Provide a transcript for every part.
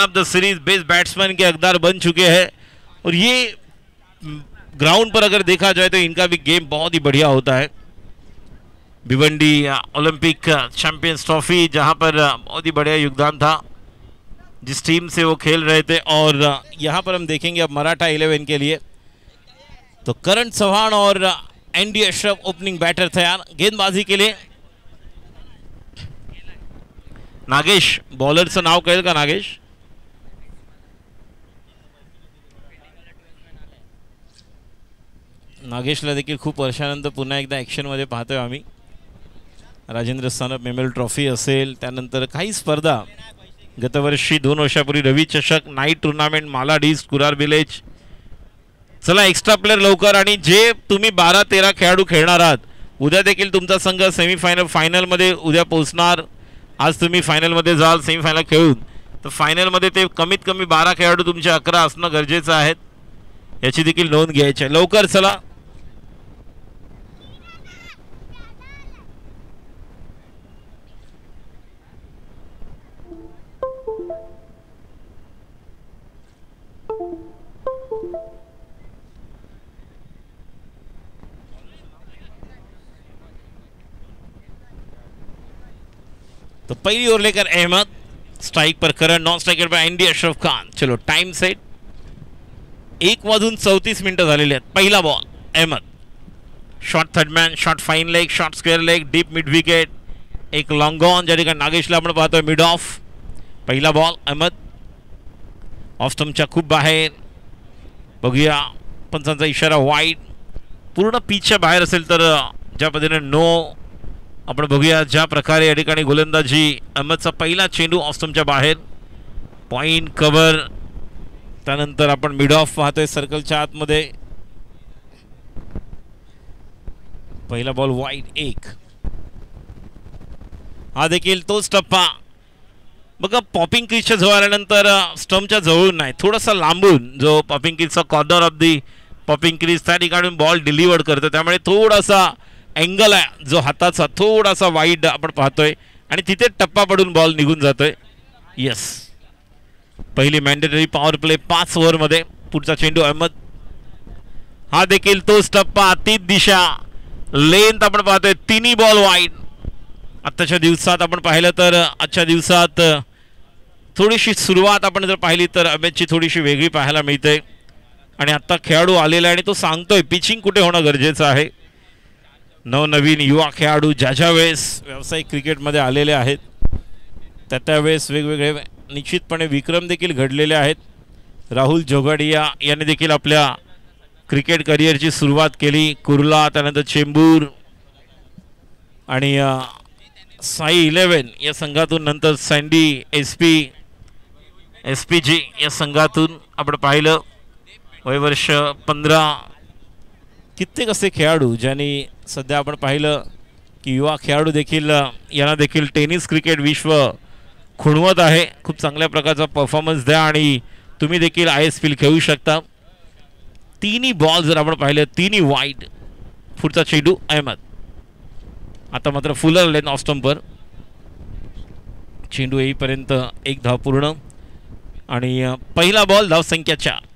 Of the series best batsman के हकदार बन चुके हैं और ये ग्राउंड पर अगर देखा जाए तो इनका भी गेम बहुत ही बढ़िया होता है। भिवंडी ओलंपिक चैंपियंस ट्रॉफी जहां पर बहुत ही बढ़िया योगदान था जिस टीम से वो खेल रहे थे। और यहां पर हम देखेंगे अब मराठा 11 के लिए तो करण चव्हाण और एनडी अशरफ ओपनिंग बैटर तैयार गेंदबाजी के लिए। नागेश बॉलरचं नाव कळेल का नागेश? नागेशला देखील खूप वर्षानंतर पुन्हा एकदा ॲक्शनमध्ये पाहतोय आम्ही। राजेंद्र सानप मेमोरियल ट्रॉफी असेल त्यानंतर काही स्पर्धा गतवर्षी 2 वर्षापूर्वी रवी चषक नाईट टुर्नामेंट माला डीस्ट कुरार विलेज। चला एक्स्ट्रा प्लेयर लवकर आणि जे तुम्ही 12-13 खेळाडू खेळणार आहात उद्या देखील तुमचा संघ सेमीफायनल फायनलमध्ये उद्या पोहोचणार। आज तुम्ही फायनलमध्ये जाल सेमीफायनल खेळून तर फायनलमध्ये ते कमीत कमी 12 खेळाडू तुमचे 11 असणं गरजेचं आहे याची देखील नोंद घ्यायची आहे। लवकर चला तो पहली ओवर लेकर अहमद, स्ट्राइक पर करण, नॉन स्ट्राइकर पर एनडी अशरफ खान। चलो टाइम सेट 1:34 झालेले आहेत। पहिला ball Ahmad, short third man, short fine leg, short square leg, deep mid wicket, एक लॉंग ऑन ज्या ठिकाणी नागेशला आपण पाहतोय मिड ऑफ। पहिला बॉल अहमद ऑफ स्टंपच्या खूप बाहेर, बघूया पंचांचा इशारा वाईड, पूर्ण पिचच्या बाहेर असेल तर ज्या पद्धतीने नो आपण बघूया ज्या प्रकारे या ठिकाणी गोलंदाजी अहमदचा पहिला चेंडू ऑफ स्टंपच्या बाहेर, पॉइंट कव्हर, त्यानंतर आपण मिड ऑफ पाहतोय सर्कलच्या आतमध्ये। पहिला बॉल वाईड एक, हा देखील तोच टप्पा बघा पॉपिंग क्रीजच्या जवळ आल्यानंतर स्टंपच्या जवळून नाही थोडासा लांबून जो पॉपिंग क्रीजचा corner of the popping crease त्या ठिकाणी बॉल डिलिव्हर करतो त्यामुळे थोडासा अँगल आहे जो हाताचा थोडासा वाईड आपण पाहतोय आणि तिथे टप्पा पडून बॉल निघून जातोय। यस पहिली मॅन्डेटरी पॉवर प्ले 5 ओव्हरमध्ये। पुढचा चेंडू अहमद, हा देखील तोच टप्पा, तीच दिशा, लेंथ आपण पाहतोय, तिन्ही बॉल वाईड। आत्ताच्या दिवसात आपण पाहिलं तर आजच्या दिवसात थोडीशी सुरुवात आपण जर पाहिली तर अहमदची थोडीशी वेगळी पाहायला मिळते आणि आता खेळाडू आलेला आहे आणि तो सांगतोय पिचिंग कुठे होणं गरजेचं आहे। नवनवीन युवा खेळाडू ज्या वेळेस व्यावसायिक क्रिकेटमध्ये आलेले आहेत त्यावेळेस वेगवेगळे निश्चितपणे विक्रम देखील घडलेले आहेत। राहुल जोगडिया यांनी देखील आपल्या क्रिकेट करिअरची सुरुवात केली, कुर्ला, त्यानंतर चेंबूर आणि साई 11 या संघातून, नंतर सँडी एसपीजी या संघातून आपण पाहिलं। वयवर्ष 15, कित्येक असे खेळाडू ज्यांनी सध्या आपण पाहिलं की युवा खेळाडू देखील यांना देखील टेनिस क्रिकेट विश्व खुणवत आहे। खूप चांगल्या प्रकारचा परफॉर्मन्स द्या आणि तुम्ही देखील ISPL खेळू शकता। तिन्ही बॉल जर आपण पाहिले तिन्ही वाईड। पुढचा चेंडू अहमद, आता मात्र फुलर लेन ऑफ स्टंपर, चेंडू येईपर्यंत एक धाव पूर्ण आणि पहिला बॉल धावसंख्या 4।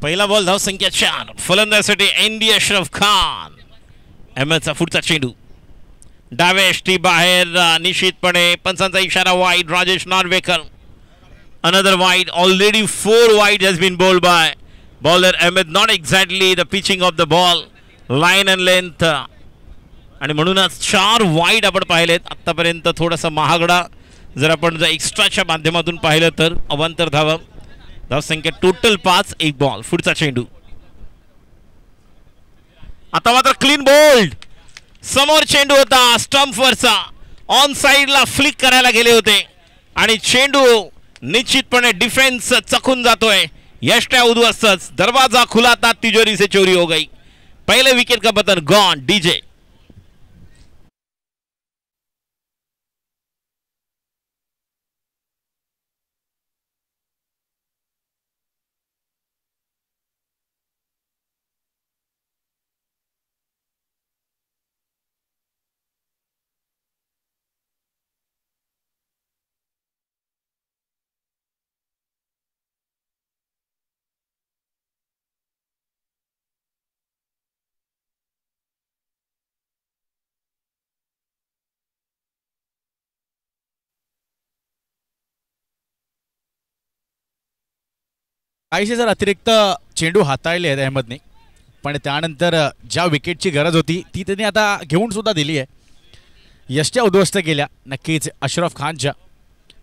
पहिला बॉल धावसंख्या 4, फलंदाजीसाठी एनडी अशरफ खान। अहमदचा पुढचा चेंडू डाव्या यष्टी बाहेर, निश्चितपणे पंचांचा इशारा wide, Rajesh Narvekar, another wide, already 4 wide has been bowled by bowler Ahmad, not exactly the pitching of the ball, line and length आणि म्हणूनच 4 वाईड आपण पाहिलेत आतापर्यंत। थोडासा महागडा जर आपण एक्स्ट्राच्या माध्यमातून पाहिलं तर अवांतर धावा, धावसंख्या टोटल 5, एक बॉल। पुढचा चेंडू आता मात्र क्लीन बोल्ड, समोर चेंडू होता स्टंपवरचा, ऑन साइडला फ्लिक करायला गेले होते आणि चेंडू निश्चितपणे डिफेन्स चकून जातोय. यष्ट्या उद्ध्वस्तच, दरवाजा खुला था, तिजोरी से चोरी हो गई. पहले विकेट का पतन गॉन. डीजे काहीसे जर अतिरिक्त चेंडू हाताळले आहेत अहमदने, पण त्यानंतर ज्या विकेटची गरज होती ती त्यांनी आता घेऊन सुद्धा दिली आहे. यष्ट्या उद्ध्वस्त केल्या नक्कीच अशरफ खानच्या,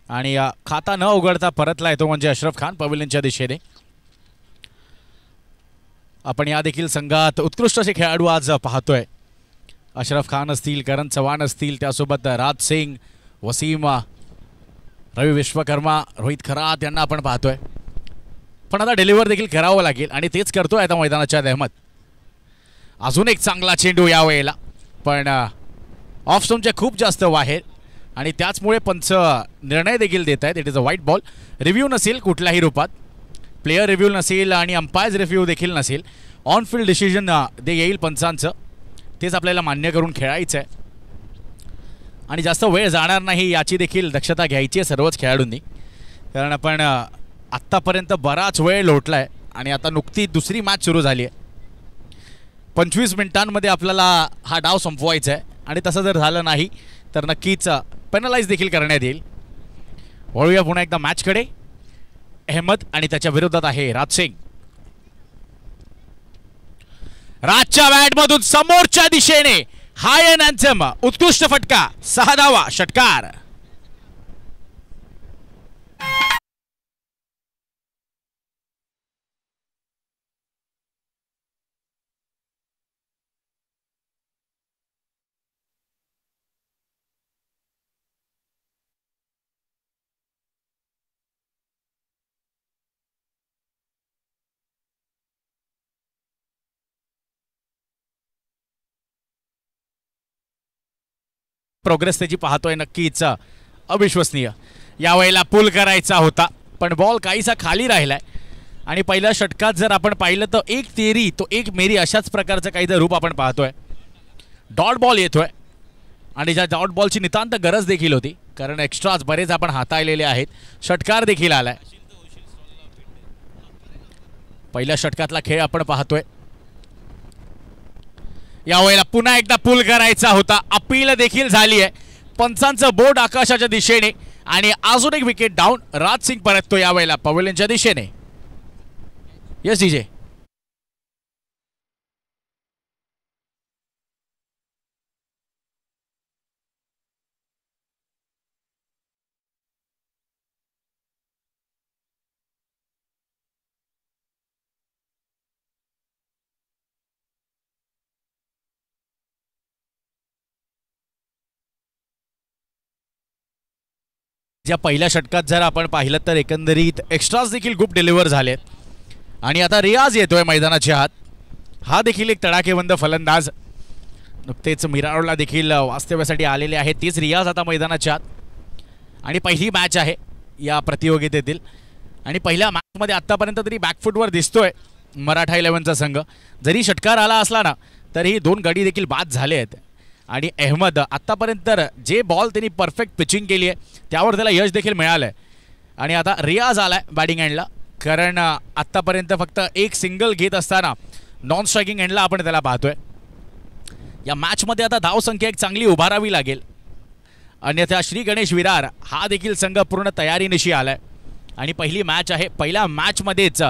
आणि खाता न उघडता परतला येतो म्हणजे अशरफ खान पवेलियनच्या दिशेने. आपण या देखील संघात उत्कृष्ट असे खेळाडू आज पाहतोय. अशरफ खान असतील, करण चव्हाण असतील, त्यासोबत राज सिंग, वसीम, रवी विश्वकर्मा, रोहित खरात यांना आपण पाहतोय. पण आता डिलिव्हर देखील करावं लागेल आणि तेच करतोय आता मैदानाच्या अहमद. अजून एक चांगला चेंडू यावेळेला, पण ऑफ स्टंपच्या खूप जास्त बाहेर, आणि त्याचमुळे पंच निर्णय देखील देत आहेत. It is a white ball. Review नसेल कुठल्याही रूपात, प्लेयर रिव्ह्यू नसेल आणि अंपायर्स रिव्ह्यू देखील नसेल. ऑन फील्ड डिसिजन ते येईल पंचांचं, तेच आपल्याला मान्य करून खेळायचं आहे आणि जास्त वेळ जाणार नाही याची देखील दक्षता घ्यायची आहे सर्वच खेळाडूंनी. कारण आपण आत्तापर्यंत बराच वेळ लोटला आहे आणि आता नुकती दुसरी मॅच सुरू झाली आहे. 25 मिनिटांमध्ये आपल्याला हा डाव संपवायचा आहे आणि तसं जर झालं नाही तर नक्कीच पेनलाइज देखील करण्यात येईल. वळूया पुन्हा एकदा मॅचकडे. अहमद आणि त्याच्या विरोधात आहे राज सिंग. राजच्या बॅटमधून समोरच्या दिशेने हाय अँड अँथम, उत्कृष्ट फटका, 6 धावा, षटकार. प्रोग्रेस त्याची पाहतोय नक्कीच अविश्वसनीय. यावेळेला पुल करायचा होता पण बॉल काहीसा खाली राहिलाय आणि पहिल्या षटकात जर आपण पाहिलं तर एक तेरी तो एक मेरी अशाच प्रकारचं काहीतरी रूप आपण पाहतोय. डॉट बॉल येतोय आणि ज्या डॉट बॉलची नितांत गरज देखील होती, कारण एक्स्ट्राज बरेच आपण हाताळलेले आहेत. षटकार देखील आलाय. पहिल्या षटकातला खेळ आपण पाहतोय. यावेळेला पुन्हा एकदा पुल करायचा होता. अपील देखील झाली आहे. पंचांचं बोर्ड आकाशाच्या दिशेने आणि अजून एक विकेट डाऊन. राज सिंग परततो यावेळेला पवेलियनच्या दिशेने. Yes DJ. ज्या पहिल्या षटकात जर आपण पाहिलं तर एकंदरीत एक्स्ट्राज देखील खूप डिलिव्हर झालेत आणि आता रियाज येतोय मैदानाच्या आत. हा देखील एक तडाखेबंद फलंदाज. नुकतेच मिरारोला देखील वास्तव्यासाठी आलेले आहेत. तीच रियाज आता मैदानाच्या आत आणि पहिली मॅच आहे या प्रतियोगितेतील आणि पहिल्या मॅचमध्ये आत्तापर्यंत तरी बॅकफुटवर दिसतोय मराठा 11चा संघ. जरी षटकार आला असला ना तरी 2 गडी देखील बाद झाले आहेत आणि अहमद आत्तापर्यंत जे बॉल त्यांनी परफेक्ट पिचिंग केली आहे त्यावर त्याला यश देखील मिळालं आहे. आणि आता रियाज आलाय बॅटिंग एंडला, कारण आत्तापर्यंत फक्त एक सिंगल घेत असताना नॉन स्ट्रायकिंग एंडला आपण त्याला पाहतोय. या मॅचमध्ये आता धावसंख्या एक चांगली उभारावी लागेल, अन्यथा श्री गणेश विरार हा देखील संघ पूर्ण तयारीनिशी आलाय आणि पहिली मॅच आहे. पहिल्या मॅचमध्येच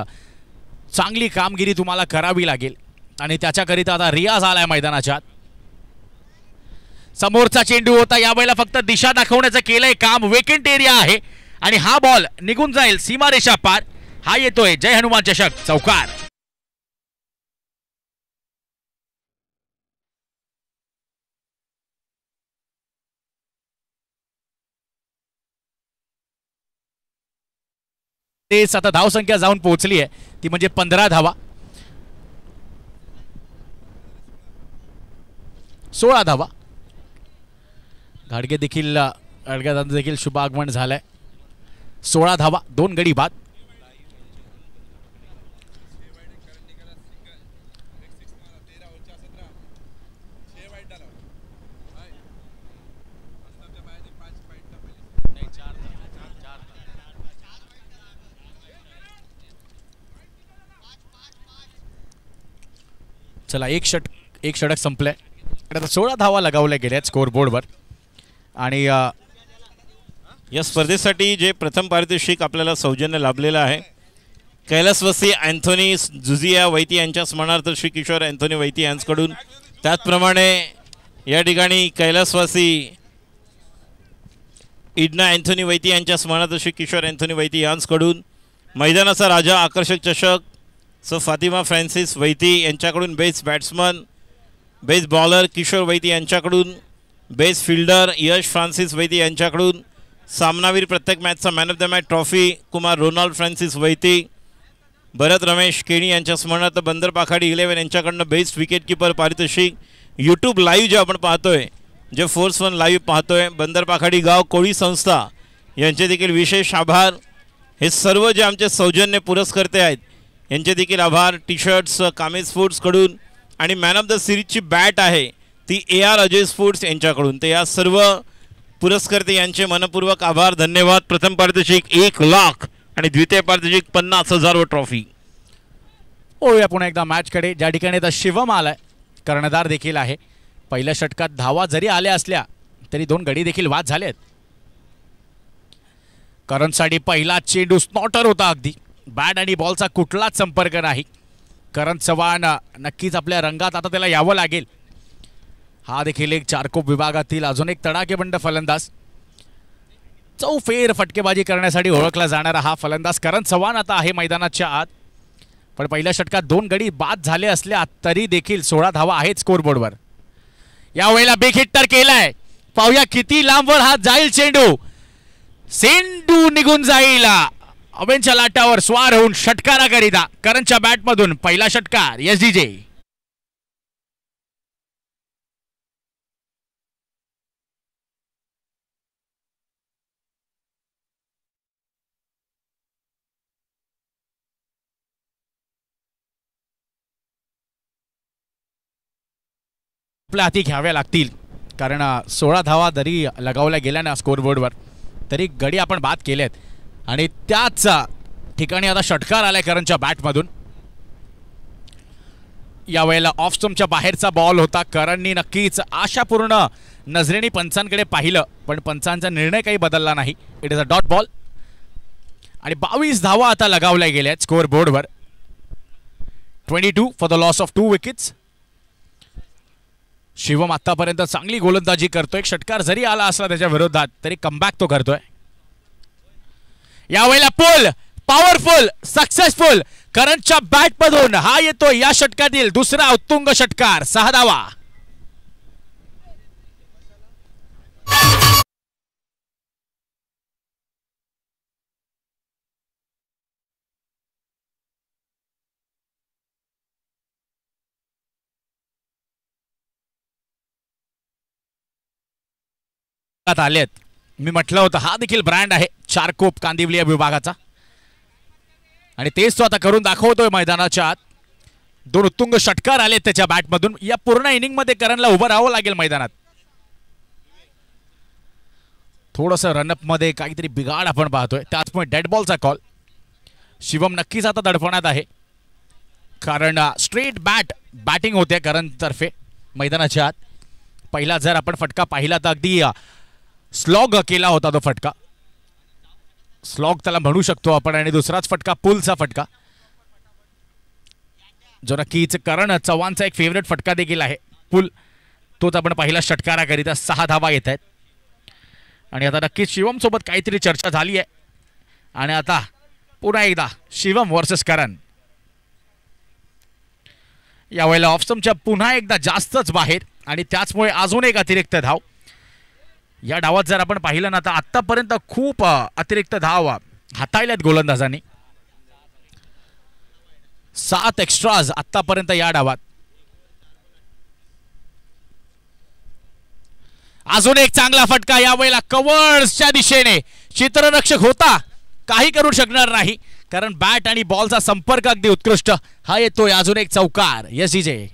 चांगली कामगिरी तुम्हाला करावी लागेल आणि त्याच्याकरिता आता रियाज आलाय मैदानाच्या. समोरचा चेंडू होता, यावेळेला फक्त दिशा दाखवण्याचं केलंय काम. वेकेंट एरिया आहे आणि हा बॉल निघून जाईल सीमारेषा पार. हा येतोय जय हनुमान चषक, चौकार. तेच आता धावसंख्या जाऊन पोहोचली आहे ती म्हणजे 15 धावा. 16 धावा. घाडगे देखील शुभ आगमन झालंय. 16 धावा, 2 गडी बाद. चला एक षटक संपलंय. आता 16 धावा लगावल्या गेल्यात स्कोर बोर्डवर. आणि या स्पर्धेसाठी जे प्रथम पारितोषिक आपल्याला सौजन्य लाभलेलं आहे कैलासवासी अँथोनी जुझिया वैती यांच्या स्मरणार्थ श्री किशोर अँथोनी वैती यांच्याकडून. त्याचप्रमाणे या ठिकाणी कैलासवासी इडना अँथोनी वैती यांच्या स्मरणार्थ श्री किशोर अँथोनी वैती यांच्याकडून मैदानाचा राजा आकर्षक चषक सो फातिमा फ्रान्सिस वैती यांच्याकडून best batsman best bowler Kishor Vaiti यांच्याकडून. Best fielder Yash Francis Vaiti यांच्याकडून. सामनावीर प्रत्येक मॅचचा man of the match trophy Kumar Ronald Francis Vaiti. Bharat Ramesh Keni यांच्या स्मरणार्थ बंदर पाखाडी 11 यांच्याकडनं बेस्ट विकेट किपर पारितोषिक. यूट्यूब लाईव्ह जे आपण पाहतोय जे फोर्स1 लाईव्ह पाहतोय बंदर पाखाडी गाव कोळी संस्था यांचे देखील विशेष आभार. हे सर्व जे आमचे सौजन्य पुरस्कर्ते आहेत यांचे देखील आभार. टी शर्ट्स कामेज स्पोर्ट्सकडून आणि मॅन ऑफ द सिरीजची बॅट आहे ती AR अजय स्पोर्ट्स यांच्याकडून. ते या सर्व पुरस्कर्ते यांचे मनपूर्वक आभार धन्यवाद. प्रथम पारितोषिक 1 लाख आणि द्वितीय पारितोषिक 50,000 व ट्रॉफी. ओळूया पुन्हा एकदा मॅचकडे ज्या ठिकाणी आता शिवम आलाय. कर्णधार देखील आहे. पहिल्या षटकात धावा जरी आल्या असल्या तरी 2 गडी देखील बाद झाले आहेत. करणसाठी पहिला चेंडू स्नॉटर होता. अगदी बॅट आणि बॉलचा कुठलाच संपर्क नाही. करण चव्हाण नक्कीच आपल्या रंगात आता त्याला यावं लागेल. हा देखील एक चारकोप विभागातील अजून एक तडाखेबंद फलंदाज. चौफेर फटकेबाजी करण्यासाठी ओळखला जाणारा हा फलंदाज करण चव्हाण आता आहे मैदानाच्या आत. पण पहिल्या षटकात 2 गडी बाद झाले असल्या तरी देखील 16 धावा आहेत स्कोरबोर्डवर. यावेळेला बिग हिट तर केलाय. पाहूया किती लांबवर हा जाईल चेंडू. चेंडू निघून जाईल अवेंच्या लाटावर स्वार होऊन षटकाराकरिता करणच्या बॅटमधून पहिला षटकार SDJ. आपल्या हाती घ्याव्या लागतील कारण 16 धावा जरी लगावल्या गेल्या ना स्कोरबोर्डवर तरी गडी आपण बाद केलेत. आणि त्याच ठिकाणी आता षटकार आलाय करणच्या बॅटमधून. यावेळेला ऑफ स्टंपच्या बाहेरचा बॉल होता. करणनी नक्कीच आशापूर्ण नजरेने पंचांकडे पाहिलं पण पंचांचा निर्णय काही बदलला नाही. It is a dot ball. आणि 22 धावा आता लगावल्या गेल्या स्कोर बोर्डवर. 22 for the loss of 2 wickets. Shivam आतापर्यंत चांगली गोलंदाजी करतोय. षटकार जरी आला असला त्याच्या विरोधात तरी कमबॅक तो करतोय. यावेळेला पुल पॉवरफुल सक्सेसफुल करणच्या बॅटमधून हा येतो या षटकातील दुसरा उत्तुंग षटकार. 6 धावा. आलेत. मी म्हटलं होतं हा देखील ब्रँड आहे चारकोप कांदिवली विभागाचा आणि तेच तो आता करून दाखवतोय मैदानाच्या आत. 2 उत्तुंग षटकार आलेत त्याच्या बॅटमधून. या पूर्ण इनिंग मध्ये करणला उभं राहावं लागेल मैदानात. थोडंसं रनअप मध्ये काहीतरी बिघाड आपण पाहतोय. त्याचमुळे डेड बॉलचा कॉल. शिवम नक्कीच आता दडपणात आहे कारण स्ट्रेट बॅटिंग होते करण तर्फे मैदानाच्या आत. पहिला जर आपण फटका पाहिला तर अगदी स्लॉग केला होता तो फटका. स्लॉग त्याला म्हणू शकतो आपण. आणि दुसराच फटका पुलचा फटका जो नक्कीच करण चव्हाणचा एक फेवरेट फटका देखील आहे पुल. तोच आपण पहिला षटकाराकरिता 6 धावा येत आहेत. आणि आता नक्कीच शिवम सोबत काहीतरी चर्चा झाली आहे. आणि आता पुन्हा एकदा शिवम वर्सेस करण. यावेळेला ऑफस्टंपच्या पुन्हा एकदा जास्तच बाहेर आणि त्याचमुळे अजून एक अतिरिक्त धाव. या डावात जर आपण पाहिलं ना तर आतापर्यंत खूप अतिरिक्त धाव हाताळल्यात गोलंदाजांनी. 7 एक्स्ट्राज आतापर्यंत या डावात. अजून एक चांगला फटका यावेळेला कव्हर्सच्या दिशेने. क्षेत्ररक्षक होता, काही करू शकणार नाही कारण बॅट आणि बॉलचा संपर्क अगदी उत्कृष्ट. हा येतोय अजून एक चौकार. यस विजय.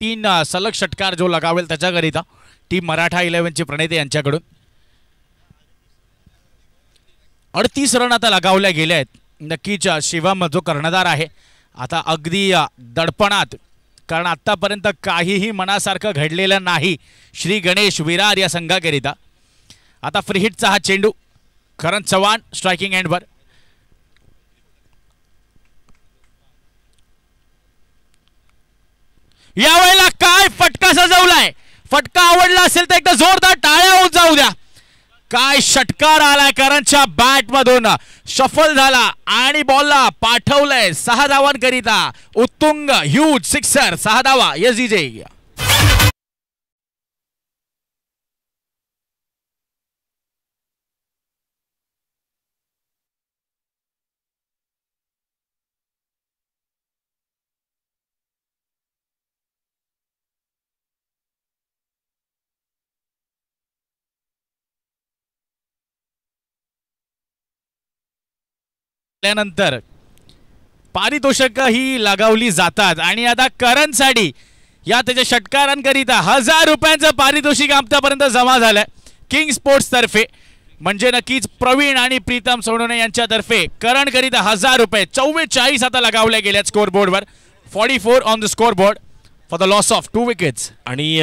तीन सलग षटकार जो लगावेल त्याच्याकरिता टीम मराठा 11चे प्रणेते यांच्याकडून 38 रन आता लगावल्या गेल्या आहेत. नक्कीच शिवम जो कर्णधार आहे आता अगदी दडपणात, कारण आतापर्यंत काहीही मनासारखं घडलेलं नाही श्री गणेश विरार या संघाकरिता. आता फ्री हिटचा हा चेंडू. करण चव्हाण स्ट्रायकिंग एंडवर. यावेळेला काय फटका सजवलाय. फटका आवडला असेल तर एकदा जोरदार टाळ्या होऊन जाऊ द्या. काय षटकार आलाय करणच्या बॅट मधून. शफल झाला आणि बॉलला पाठवलंय 6 धावांकरिता. उत्तुंग ह्यूज सिक्सर. 6 धावा. यस विजय. त्यानंतर पारितोषिक ही लगावली जातात आणि आता करणसाठी या त्याच्या षटकारांकरिता 1000 रुपयांचं पारितोषिक आमच्यापर्यंत जमा झालंय किंग स्पोर्ट्स तर्फे. म्हणजे नक्कीच प्रवीण आणि प्रीतम सोनवणे यांच्यातर्फे करणकरिता 1000 रुपये. 44 आता लगावल्या गेल्यात स्कोर बोर्डवर. 44 on the score board for the loss of 2 wickets. आणि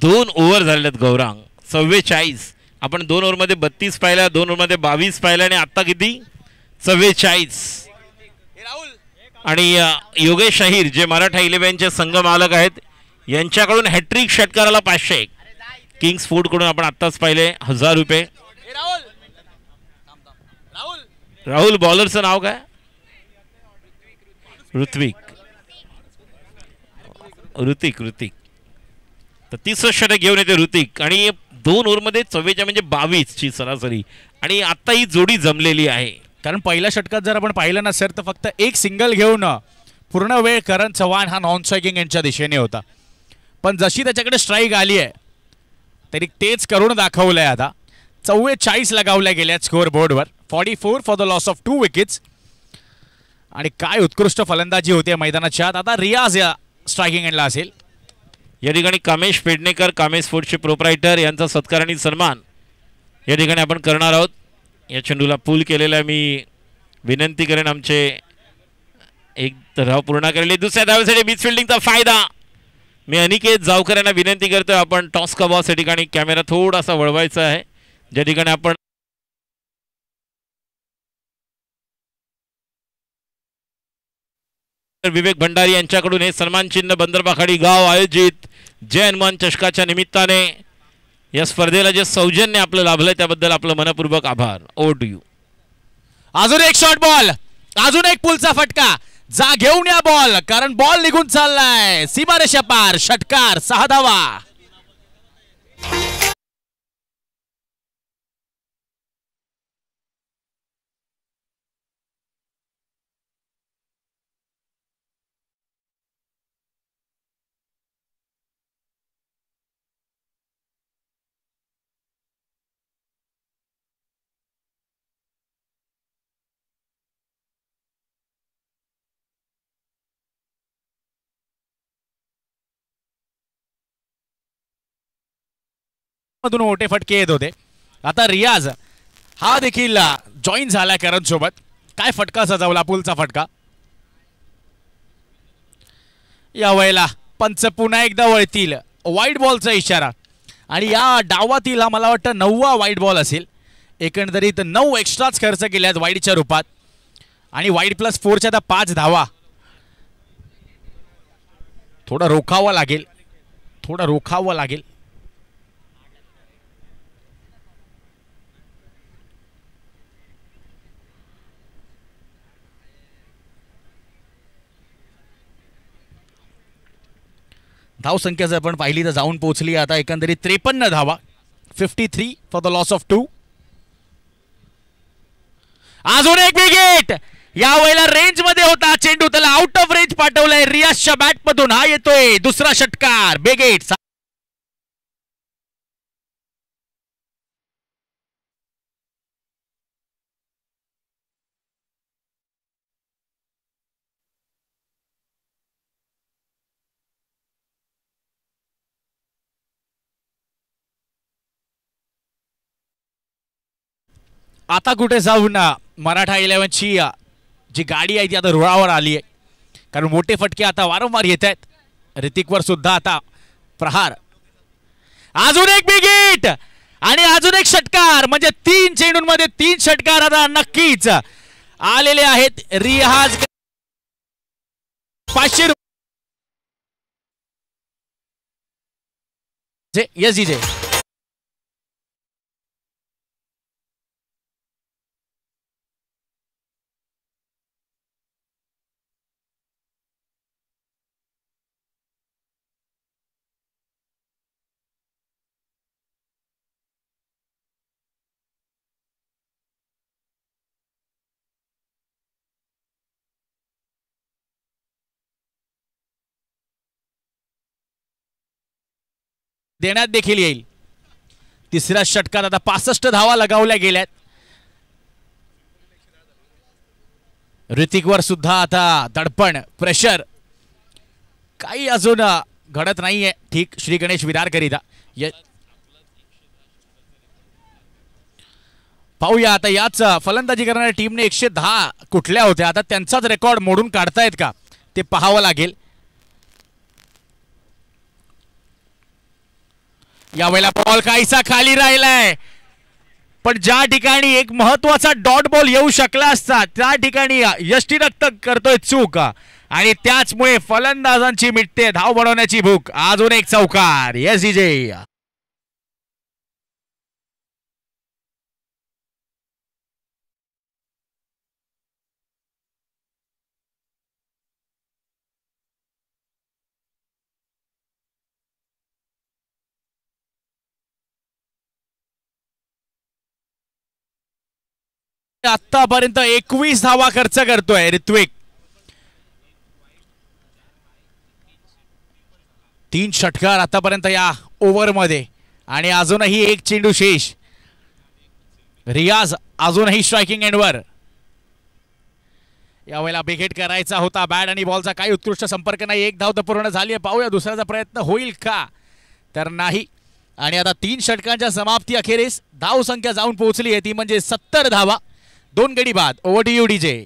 2 ओव्हर झालेत गौरांग. 44. आपण 2 ओव्हरमध्ये 32 पाहिला, 2 ओव्हरमध्ये 22 पाहिला आणि आता किती 44. आणि योगेश अहिर जे मराठा 11चे संघ मालक आहेत यांच्याकडून हॅट्रिक षटकाराला 500. किंग्स फूड कडून आपण आत्ताच पाहिले 1000 रुपये. राहुल बॉलरचं नाव काय. ऋत्विक. तर 30 षटक घेऊन येते ऋतिक. आणि 2 ओव्हरमध्ये 44 म्हणजे 22 ची सरासरी. आणि आता ही जोडी जमलेली आहे. कारण पहिल्या षटकात जर आपण पाहिलं नसेल तर फक्त एक सिंगल घेऊन पूर्ण वेळ करण चव्हाण हा नॉन स्ट्रायकिंग यांच्या दिशेने होता. पण जशी त्याच्याकडे स्ट्राईक आली आहे तरी तेच करून दाखवलंय. आता 44 लगावल्या गेल्यात स्कोअर बोर्डवर. 44 for the loss of 2 wickets. आणि काय उत्कृष्ट फलंदाजी होती मैदानाच्या आत. आता रियाज या स्ट्रायकिंग एंडला असेल. या ठिकाणी कामेश पेडणेकर, कामेश स्पोर्ट्सचे प्रोप्रायटर यांचा सत्कार आणि सन्मान या ठिकाणी आपण करणार आहोत. या चेंडूला पूल केलेला मी विनंती करेन आमचे एक धाव पूर्ण केलेली. दुसऱ्या धावेसाठी मिस फिल्डिंगचा फायदा. मी अनिकेत जावकर यांना विनंती करतोय आपण टॉस का बॉस या ठिकाणी कॅमेरा थोडासा वळवायचा आहे. ज्या ठिकाणी आपण विवेक भंडारी यांच्याकडून हे सन्मान चिन्ह बंदरबाखाडी गाव आयोजित जय हनुमान चषकाच्या निमित्ताने या स्पर्धेला जे सौजन्य आपलं लाभलंय त्याबद्दल आपलं मनपूर्वक आभार. Over to you. अजून एक शॉर्ट बॉल, अजून एक पुलचा फटका. जा घेऊन या बॉल, कारण बॉल निघून चाललाय सीमारेषा पार. षटकार, 6 धावा. मधून मोठे फटके येत होते. आता रियाज हा देखील जॉईन झाला करण सोबत. काय फटका सजवला, पुलचा फटका. या वेळेला पंच पुन्हा एकदा वळतील. वाईट बॉलचा इशारा आणि या डावातील हा मला वाटतं 9वा वाईट बॉल असेल. एकंदरीत 9 एक्स्ट्राच खर्च केल्यात वाईडच्या रूपात आणि वाईड +4च्या आता 5 धावा. थोडं रोखावं लागेल, थोडं रोखावं लागेल. धावसंख्या जर आपण पाहिली तर जाऊन पोहोचली आता एकंदरीत 53 धावा. 53 फॉर द लॉस ऑफ 2. अजून एक विकेट. या वेळेला रेंज मध्ये होता चेंडू, त्याला आउट ऑफ रेंज पाठवलाय रियाजच्या बॅट मधून. हा येतोय दुसरा षटकार. बेगेट. आता कुठे जाऊन मराठा 11ची जी गाडी आहे ती आता रुळावर आली आहे, कारण मोठे फटके आता वारंवार येत आहेत. ऋतिकवर सुद्धा आता प्रहार. अजून एक बिगिट आणि अजून एक षटकार, म्हणजे 3 चेंडूंमध्ये 3 षटकार आता नक्कीच आलेले आहेत. रियाज 500 रुपये. येस जीजे. देण्यात देखील येईल. तिसऱ्या षटकात आता 65 धावा लगावल्या गेल्यात. ऋतिकवर सुद्धा आता दडपण, प्रेशर काही अजून घडत नाहीये. ठीक श्री गणेश विरारकरिता. पाहूया आता याच फलंदाजी करणाऱ्या टीमने 110 कुठल्या होत्या, आता त्यांचाच रेकॉर्ड मोडून काढतायत का ते पाहावं लागेल. यावेळेला बॉल काहीसा खाली राहिलाय, पण ज्या ठिकाणी एक महत्वाचा डॉट बॉल येऊ शकला असता त्या ठिकाणी यष्टीरक्त करतोय चूक आणि त्याचमुळे फलंदाजांची मिटते धाव बनवण्याची भूक. अजून एक चौकार. Yes DJ. आतापर्यंत 21 धावा खर्च करतोय ऋत्विक. 3 षटकार आतापर्यंत या ओव्हर मध्ये आणि अजूनही एक चेंडू शेष. रियाज अजूनही स्ट्रायकिंग एंडवर. यावेळेला बिगेट करायचा होता. बॅट आणि बॉलचा काही उत्कृष्ट संपर्क नाही. 1 धाव तर पूर्ण झाली आहे. पाहूया दुसऱ्याचा प्रयत्न होईल का, तर नाही. आणि आता 3 षटकांच्या समाप्ती अखेरीस धाव संख्या जाऊन पोहोचली आहे ती म्हणजे 70 धावा. 2 गडी बाद. Over to you DJ.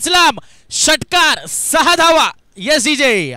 खूपच लांब षटकार 6 धावा. Yes DJ.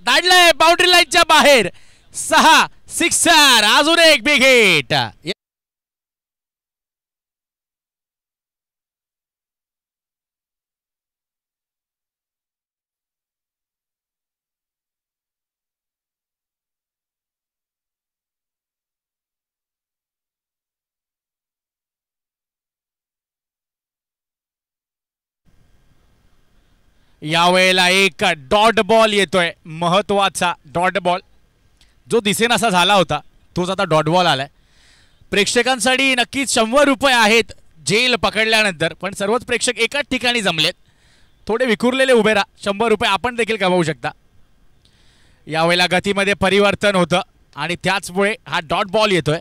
दाडलंय बाउंड्री लाईनच्या बाहेर. 6 सिक्सर. अजून एक बिग हिट. यावेळेला एक डॉट बॉल येतोय, महत्वाचा डॉट बॉल जो दिसेनासा झाला होता तोच आता डॉट बॉल आलाय. प्रेक्षकांसाठी नक्कीच 100 रुपये आहेत जेल पकडल्यानंतर, पण सर्वच प्रेक्षक एकाच ठिकाणी जमलेत. थोडे विखुरलेले उभे राहा, 100 रुपये आपण देखील कमावू शकता. यावेळेला गतीमध्ये परिवर्तन होतं आणि त्याचमुळे हा डॉट बॉल येतोय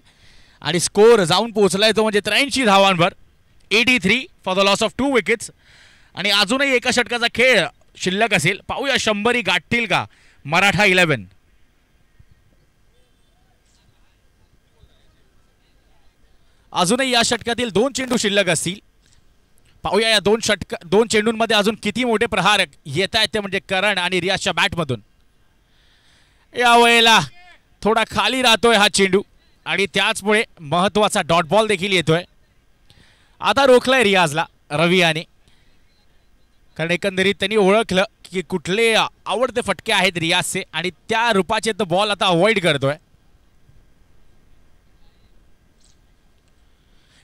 आणि स्कोर जाऊन पोहोचलाय तो म्हणजे 83 धावांवर. 83 for the loss of 2 wickets. आणि अजूनही एका षटकाचा खेळ शिल्लक असेल. पाहूया 100 गाठतील का मराठा 11. अजूनही या षटकातील 2 चेंडू शिल्लक असतील. पाहूया या 2 चेंडूंमध्ये अजून किती मोठे प्रहार येत आहेत ते म्हणजे करण आणि रियाजच्या बॅटमधून. यावेळेला थोडा खाली राहतोय हा चेंडू आणि त्याचमुळे महत्वाचा डॉट बॉल देखील येतोय. आता रोखलाय रियाजला रवी याने, कारण एकंदरीत त्यांनी ओळखलं की कुठले आवडते फटके आहेत रियाजचे आणि त्या रूपाचे तो बॉल आता अवॉइड करतोय.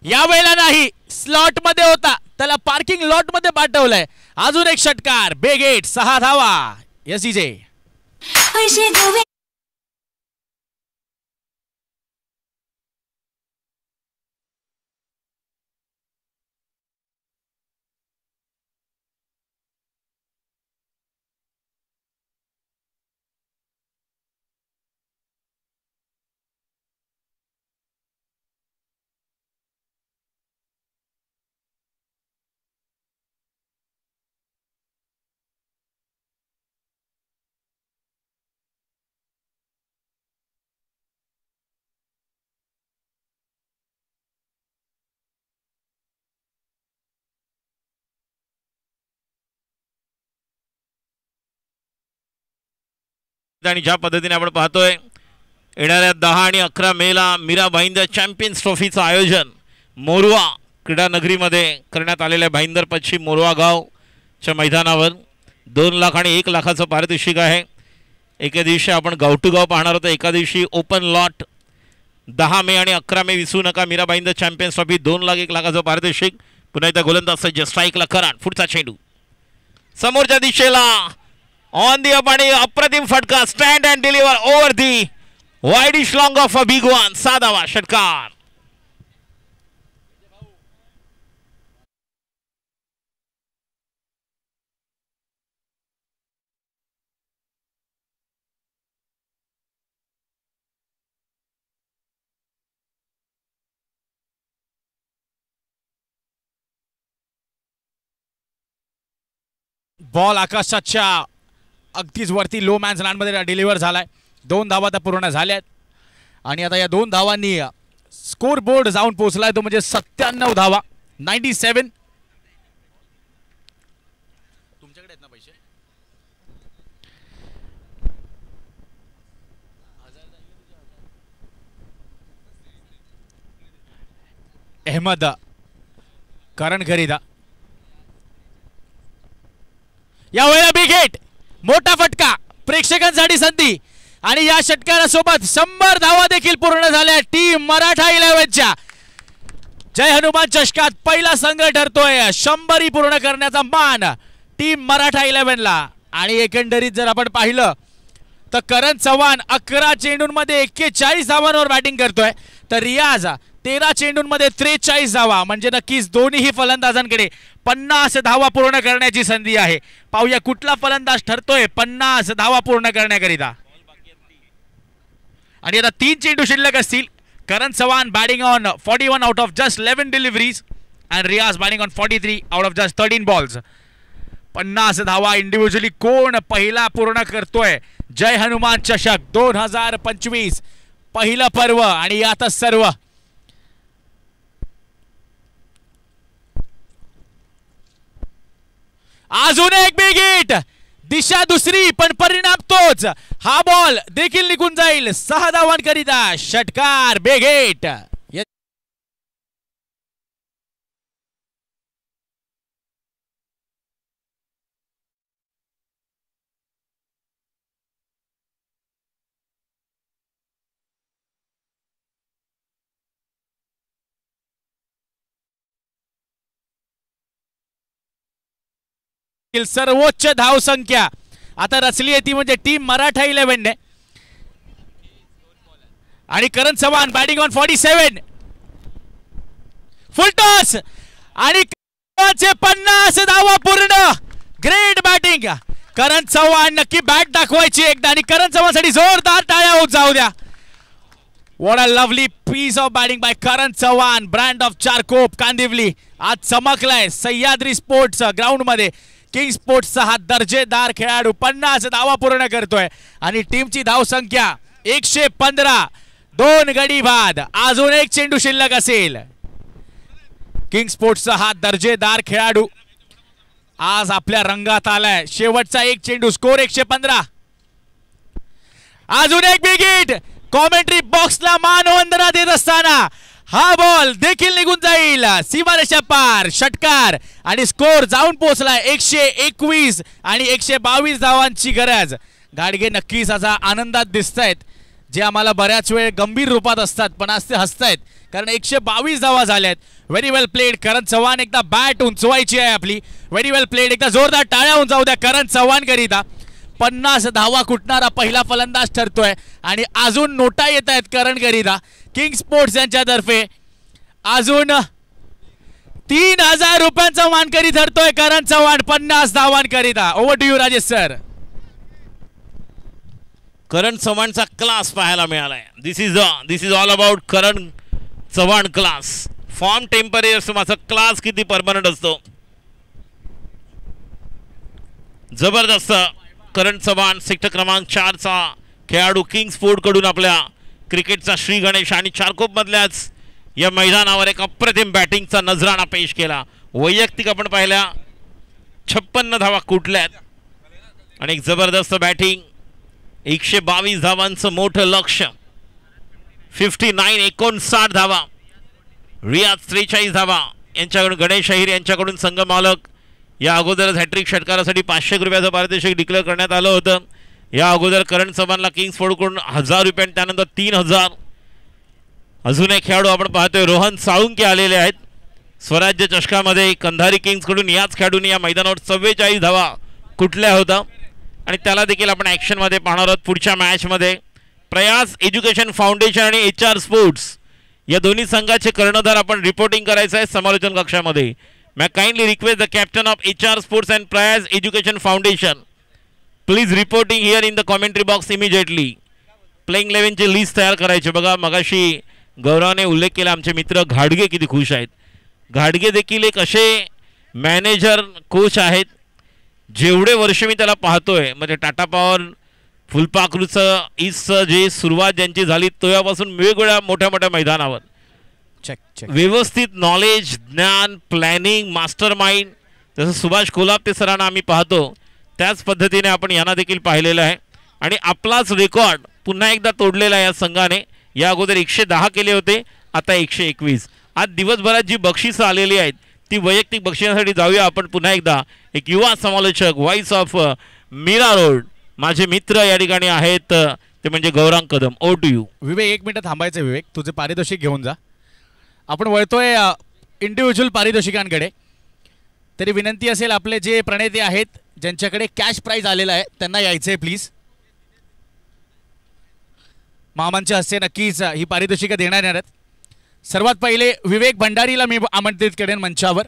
यावेळेला नाही, स्लॉट मध्ये होता, त्याला पार्किंग लॉट मध्ये पाठवलंय. अजून एक षटकार, बिग हिट, 6 धावा. Yes DJ. आणि ज्या पद्धतीने आपण पाहतोय येणाऱ्या 10 आणि 11 मेला मीरा भाईंदर चॅम्पियन्स ट्रॉफीचं आयोजन मोरवा क्रीडा नगरीमध्ये करण्यात आलेल्या भाईंदर पश्चिम मोरवा गावच्या मैदानावर 2 लाख आणि 1 लाखाचं पारितोषिक आहे. एका दिवशी आपण गाव टू गाव पाहणार होतो, एका दिवशी ओपन लॉट. 10 मे आणि 11 मे विसरू नका. मीरा भाईंदर चॅम्पियन्स ट्रॉफी 2 लाख 1 लाखाचं पारितोषिक. पुन्हा एकदा गोलंदाज सज्ज, स्ट्राईकला करण, पुढचा चेंडू समोरच्या दिशेला ऑन दी अप आणि अप्रतिम फटका. Stand and deliver over the widish long of a big one. 6 धावा षटकार. बॉल आकाशाच्या अगदीच वरती लो मॅन्स लँडमध्ये डिलिव्हर झालाय. 2 धावा त्या पूर्ण झाल्यात आणि आता या 2 धावांनी स्कोर बोर्ड जाऊन पोहोचलाय तो म्हणजे 97 धावा. 97. तुमच्याकडे आहेत ना पैसे? अहमद करण खरीदा. यावेळेला बिग हिट, मोठा फटका, प्रेक्षकांसाठी संधी आणि या षटकारासोबत 100 धावा देखील पूर्ण झाल्या टीम मराठा 11च्या. जय हनुमान चषकात पहिला संघ ठरतोय 100 पूर्ण करण्याचा मान टीम मराठा 11ला. आणि एकंदरीत जर आपण पाहिलं तर करण चव्हाण 11 चेंडूंमध्ये 41 धावांवर बॅटिंग करतोय, तर रियाज 13 चेंडूंमध्ये 43 धावा. म्हणजे नक्कीच दोन्ही फलंदाजांकडे 50 धावा पूर्ण करण्याची संधी आहे. पाहूया कुठला फलंदाज ठरतोय 50 धावा पूर्ण करण्याकरिता. आणि आता 3 चेंडू शिल्लक असतील. Karan Chavan batting on 41 out of just 11 deliveries and Riyaz batting on 43 out of just 13 balls. 50 धावा इंडिव्हिज्युअली कोण पहिला पूर्ण करतोय? जय हनुमान चषक 2025 पहिलं पर्व आणि यातच सर्व. अजून एक बिग हिट, दिशा दुसरी पण परिणाम तोच. हा बॉल देखील निघून जाईल. 6 धावांकरिता षटकार, बिग हिट. सर्वोच्च धाव संख्या आता रचली आहे ती म्हणजे टीम मराठा 11 ने. आणि Karan Chavan batting on 47 full toss आणि 50 धावा पूर्ण. Great batting. करण चव्हाण नक्की बॅट दाखवायची एकदा आणि करण चव्हाणसाठी जोरदार टाळ्या होत जाऊ द्या. What a lovely piece of batting by Karan Chavan, brand of Charkop Kandivali. आज चमकलाय सह्याद्री स्पोर्ट्स ग्राउंड मध्ये. किंग स्पोर्ट्सचा हा दर्जेदार खेळाडू 50 धावा पूर्ण करतोय आणि टीमची धाव संख्या 115. 2 गडी बाद. अजून एक चेंडू शिल्लक असेल. किंग स्पोर्ट्सचा हा दर्जेदार खेळाडू आज आपल्या रंगात आलाय. शेवटचा एक चेंडू, स्कोर 115. अजून एक बिग हिट. कॉमेंट्री बॉक्सला मानवंदना देत असताना हा बॉल देखील निघून जाईल. सीमारेषा पार, षटकार आणि स्कोर जाऊन पोहोचलाय 121 आणि 122 धावांची गरज. गाडगे नक्कीच आज आनंदात दिसतायत, जे आम्हाला बऱ्याच वेळ गंभीर रूपात असतात, पण आज ते हसतायत कारण 122 धावा झाल्यात. व्हेरी वेल प्लेड. करण चव्हाण एकदा बॅट उंचवायची आहे आपली. व्हेरी वेल प्लेड. एकदा जोरदार टाळ्या होऊन जाऊ द्या करण चव्हाण करिता. 50 धावा कुटणारा पहिला फलंदाज ठरतोय आणि अजून नोटा येत आहेत करण करिता. किंग स्पोर्ट्स यांच्यातर्फे अजून 3000 रुपयांचा मानकरी ठरतोय करण चव्हाण 50 धावांकरिता. Over to you Rajesh sir. करण चव्हाणचा क्लास पाहायला मिळालाय. This is all about Karan Chavan class. Form temporary असतो, माझा क्लास किती परमनंट असतो. जबरदस्त. करण चव्हाण सेक्टर क्रमांक 4चा खेळाडू किंग स्पोर्ट कडून आपल्या क्रिकेटचा श्री गणेश आणि चारकोप मधल्याच या मैदानावर एक अप्रतिम बॅटिंगचा नजराणा पेश केला. वैयक्तिक आपण पाहिल्या 56 धावा कुठल्यात आणि एक जबरदस्त बॅटिंग. 122 धावांचं मोठं लक्ष. 59 धावा. रियाज 43 धावा. यांच्याकडून गणेश अहिर यांच्याकडून संघ मालक या अगोदरच हॅट्रिक षटकारासाठी 500 रुपयाचं पारितोषिक डिक्लेअर करण्यात आलं होतं. या अगोदर करण चव्हाणला किंग्स फोडकडून 1000 रुपये आणि त्यानंतर 3000. अजून एक खेळाडू आपण पाहतोय रोहन साळुंके आलेले आहेत. स्वराज्य चषकामध्ये कंधारी किंग्सकडून याच खेळाडूंनी या मैदानावर 44 धावा कुठल्या होता आणि त्याला देखील आपण ॲक्शनमध्ये पाहणार आहोत पुढच्या मॅचमध्ये. प्रयास एज्युकेशन फाउंडेशन आणि HR स्पोर्ट्स या दोन्ही संघाचे कर्णधार आपण रिपोर्टिंग करायचं आहे समालोचन कक्षामध्ये. मैं kindly request the captain of HR sports and Prayas education foundation please reporting here in the commentary box immediately. Playing 11ची लिस्ट तयार करायची. बघा मगाशी गौरवने उल्लेख केला, आमचे मित्र घाडगे किती खुश आहेत. घाडगे देखील एक असे मॅनेजर कोच आहेत, जेवढे वर्ष मी त्याला पाहतोय म्हणजे टाटा पॉवर फुलपाखरूचं ईस्टचं जे सुरुवात ज्यांची झाली तेव्हापासून वेगवेगळ्या मोठ्या मोठ्या मैदानावर व्यवस्थित नॉलेज, ज्ञान, प्लॅनिंग, मास्टर माइंड, जसं सुभाष कोल्हापते सरांना आम्ही पाहतो त्याच पद्धतीने आपण यांना देखील पाहिलेलं आहे. आणि आपलाच रेकॉर्ड पुन्हा एकदा तोडलेला आहे या संघाने. या अगोदर 110 केले होते, आता 121. आज दिवसभरात जी बक्षिसं आलेली आहेत ती वैयक्तिक बक्षिसासाठी जाऊया आपण पुन्हा एकदा. एक युवा समालोचक व्हॉइस ऑफ मीरा रोड माझे मित्र या ठिकाणी आहेत, ते म्हणजे Gaurang Kadam. Over to you. Vivek, 1 minute थांबायचं. विवेक, तुझे पारितोषिक घेऊन जा. आपण वळतोय इंडिव्हिज्युअल पारितोषिकांकडे. तरी विनंती असेल आपले जे प्रणेते आहेत ज्यांच्याकडे कॅश प्राइज आलेला आहे त्यांना यायचंय प्लीज. मामांच्या हस्ते नक्कीच ही पारितोषिकं देणार आहेत. सर्वात पहिले विवेक भंडारीला मी आमंत्रित करेन मंचावर.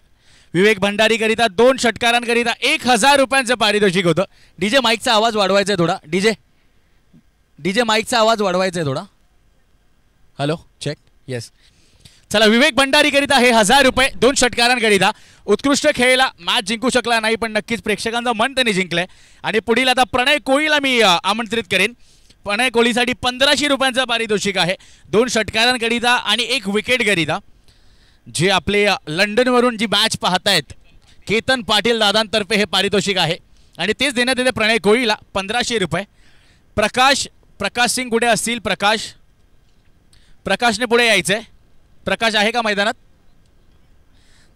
विवेक भंडारीकरिता 2 षटकारांकरिता 1000 रुपयांचं पारितोषिक होतं. डीजे माईकचा आवाज वाढवायचा आहे थोडा. डीजे माईकचा आवाज वाढवायचा आहे थोडा. Hello check yes. चला विवेक भंडारीकरिता हे 1000 रुपये 2 षटकारांकरिता. उत्कृष्ट खेळला, मॅच जिंकू शकला नाही पण नक्कीच प्रेक्षकांचं मन त्यांनी जिंकलंय. आणि पुढील आता प्रणय कोळीला मी आमंत्रित करेन. प्रणय कोळीसाठी 1500 रुपयांचं पारितोषिक आहे 2 षटकारांकरिता आणि 1 विकेटकरिता. जे आपले लंडनवरून जी मॅच पाहतायत केतन पाटील दादांतर्फे हे पारितोषिक आहे आणि तेच देण्यात येते प्रणय कोळीला 1500 रुपये. प्रकाश सिंग कुठे असतील? प्रकाशने पुढे यायचंय. प्रकाश आहे का मैदानात?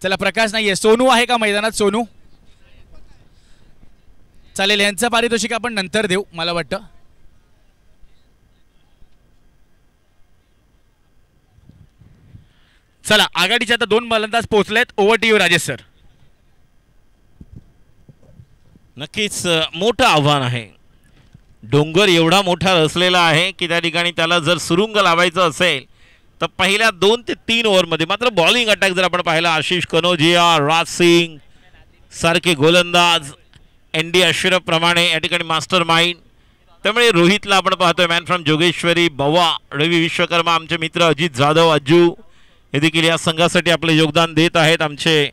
चला प्रकाश नाहीये. सोनू आहे का मैदानात? सोनू चालेल. यांचं पारितोषिक आपण नंतर देऊ मला वाटतं. चला आघाडीचे आता 2 फलंदाज पोहोचलेत. Over to you Rajesh sir. नक्कीच मोठं आव्हान आहे. डोंगर एवढा मोठा रचलेला आहे की त्या ठिकाणी त्याला जर सुरुंग लावायचं असेल तर पहिल्या 2 ते 3 ओव्हरमध्ये मात्र बॉलिंग अटॅक जर आपण पाहिला आशिष कनोजिया, राज सिंग सारखे गोलंदाज, एनडी अश्रफ प्रमाणे या ठिकाणी मास्टर माइंड. त्यामुळे रोहितला आपण पाहतोय मॅन फ्रॉम जोगेश्वरी, बवा, रवी विश्वकर्मा, आमचे मित्र अजित जाधव, अज्जू हे देखील या संघासाठी आपले योगदान देत आहेत. आमचे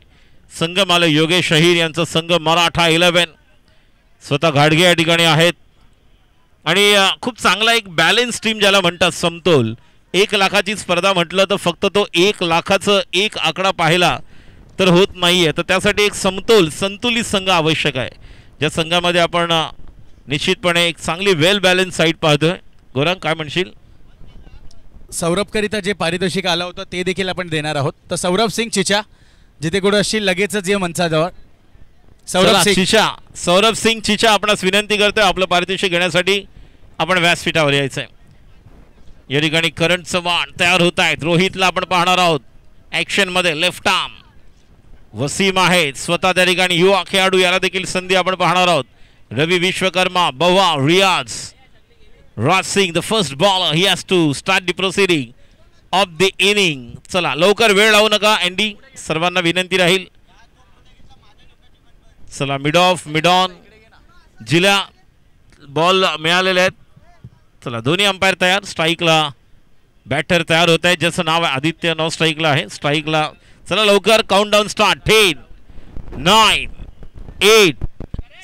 संघमालक योगेश अहिर यांचा संघ मराठा 11 स्वतः घाडगे या ठिकाणी आहेत. आणि खूप चांगला एक बॅलन्स टीम ज्याला म्हणतात समतोल. 1 लाखाची स्पर्धा म्हटलं तर फक्त तो 1 लाखाचं एक आकडा पाहिला तर होत नाहीये. तर त्यासाठी एक समतोल संतुलित संघ आवश्यक आहे. ज्या संघामध्ये आपण निश्चितपणे एक चांगली वेल बॅलन्स साईड पाहतोय. गौरंग काय म्हणशील? सौरभकरिता जे पारितोषिक आलं होतं ते देखील आपण देणार आहोत. तर सौरभ सिंग चिचा जिथे कुठे असतील लगेचच ये मंचाजवळ. सौरभ सिंग चिचा आपणास विनंती करतोय आपलं पारितोषिक घेण्यासाठी आपण व्यासपीठावर यायचंय. या ठिकाणी करण चव्हाण तयार होत आहेत. रोहितला आपण पाहणार आहोत ऍक्शन मध्ये. लेफ्ट आर्म वसीम आहे स्वतः त्या ठिकाणी युवा खेळाडू, याला देखील संधी आपण पाहणार आहोत. रवी Vishwakarma, Bawa, Riyaz, Raj Singh the first bowler. He has to start the proceeding of the inning. चला लवकर वेळ लावू नका एनडी, सर्वांना विनंती राहील. चला मिड ऑन जिला बॉल मिळालेले आहेत. चला दोन्ही अंपायर तयार. स्ट्राईकला बॅटर तयार होत आहे ज्याचं नाव आहे आदित्य. 9 स्ट्राईकला आहे. स्ट्राईकला चला लवकर count down start. 10 9 8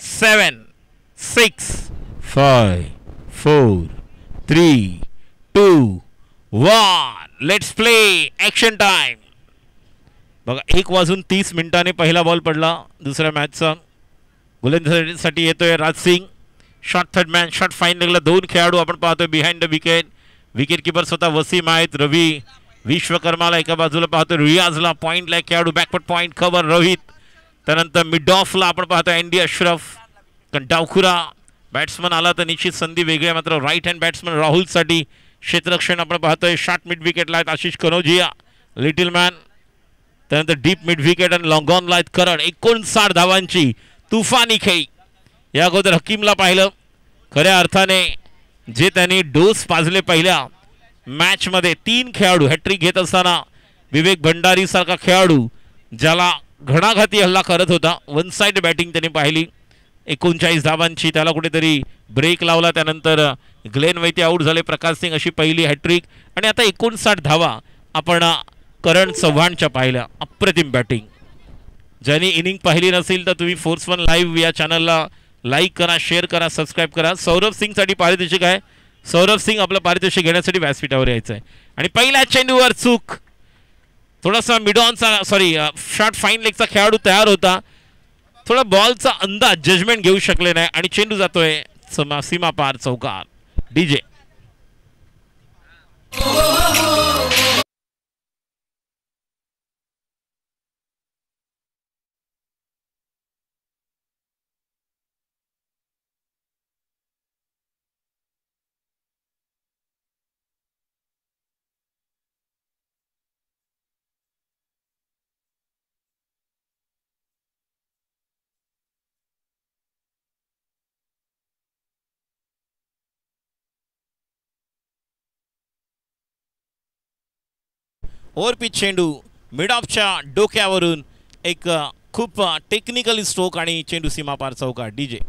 7 6 5 4 3 2 1. Let's play. Action time. बघा 1:30 पहिला बॉल पडला दुसऱ्या मॅचचा. गोलंदाजीसाठी येतोय Raj Singh. Shot third man, shot fine लागला. 2 खेळाडू आपण पाहतोय behind the wicket. Wicket keeper स्वतः वसीम आहेत. रवी विश्वकर्माला एका बाजूला पाहतोय. रियाजला पॉईंटला एक खेळाडू, बॅकवर्ड पॉईंट कव्हर रोहित. त्यानंतर मिड ऑफला आपण पाहतोय एनडी अश्रफ. कारण डावखुरा बॅट्समन आला तर निश्चित संधी वेगळी आहे. मात्र राईट हँड बॅट्समन राहुलसाठी क्षेत्ररक्षण आपण पाहतोय. शॉट मिड विकेटला आहेत आशिष कनोजिया, लिटिल मॅन. त्यानंतर डीप मिड विकेट आणि लॉंग ऑनला आहेत करण. 59 धावांची तुफानी खेळी. या अगोदर हकीमला पाहिलं, खऱ्या अर्थाने जे त्यांनी डोस पाजले पहिल्या मॅचमध्ये. 3 खेळाडू हॅट्रिक घेत असताना विवेक भंडारी सारखा खेळाडू ज्याला घणाघाती हल्ला करत होता. 1 साइड बॅटिंग त्यांनी पाहिली. 39 धावांची, त्याला कुठेतरी ब्रेक लावला. त्यानंतर ग्लेन वैती आऊट झाले. प्रकाश सिंग अशी पहिली हॅट्रिक. आणि आता 59 धावा आपण करण चव्हाणच्या पाहिल्या. अप्रतिम बॅटिंग. ज्यांनी इनिंग पाहिली नसेल तर तुम्ही फोर्स 1 लाईव्ह या चॅनलला लाईक करा, शेअर करा, सबस्क्राईब करा. सौरभ सिंगसाठी पारितोषिक आहे. सौरभ सिंग आपलं पारितोषिक घेण्यासाठी व्यासपीठावर यायचं आहे. आणि पहिल्या चेंडूवर चूक. थोडासा मिडॉनचा शॉट फाईन लेगचा खेळाडू तयार होता. थोडा बॉलचा अंदाज जजमेंट घेऊ शकले नाही आणि चेंडू जातोय सीमा पार चौकार. डीजे ओव्हर पिच चेंडू मिड ऑफच्या डोक्यावरून एक खूप टेक्निकल स्ट्रोक आणि चेंडू सीमापार चौकार. डीजे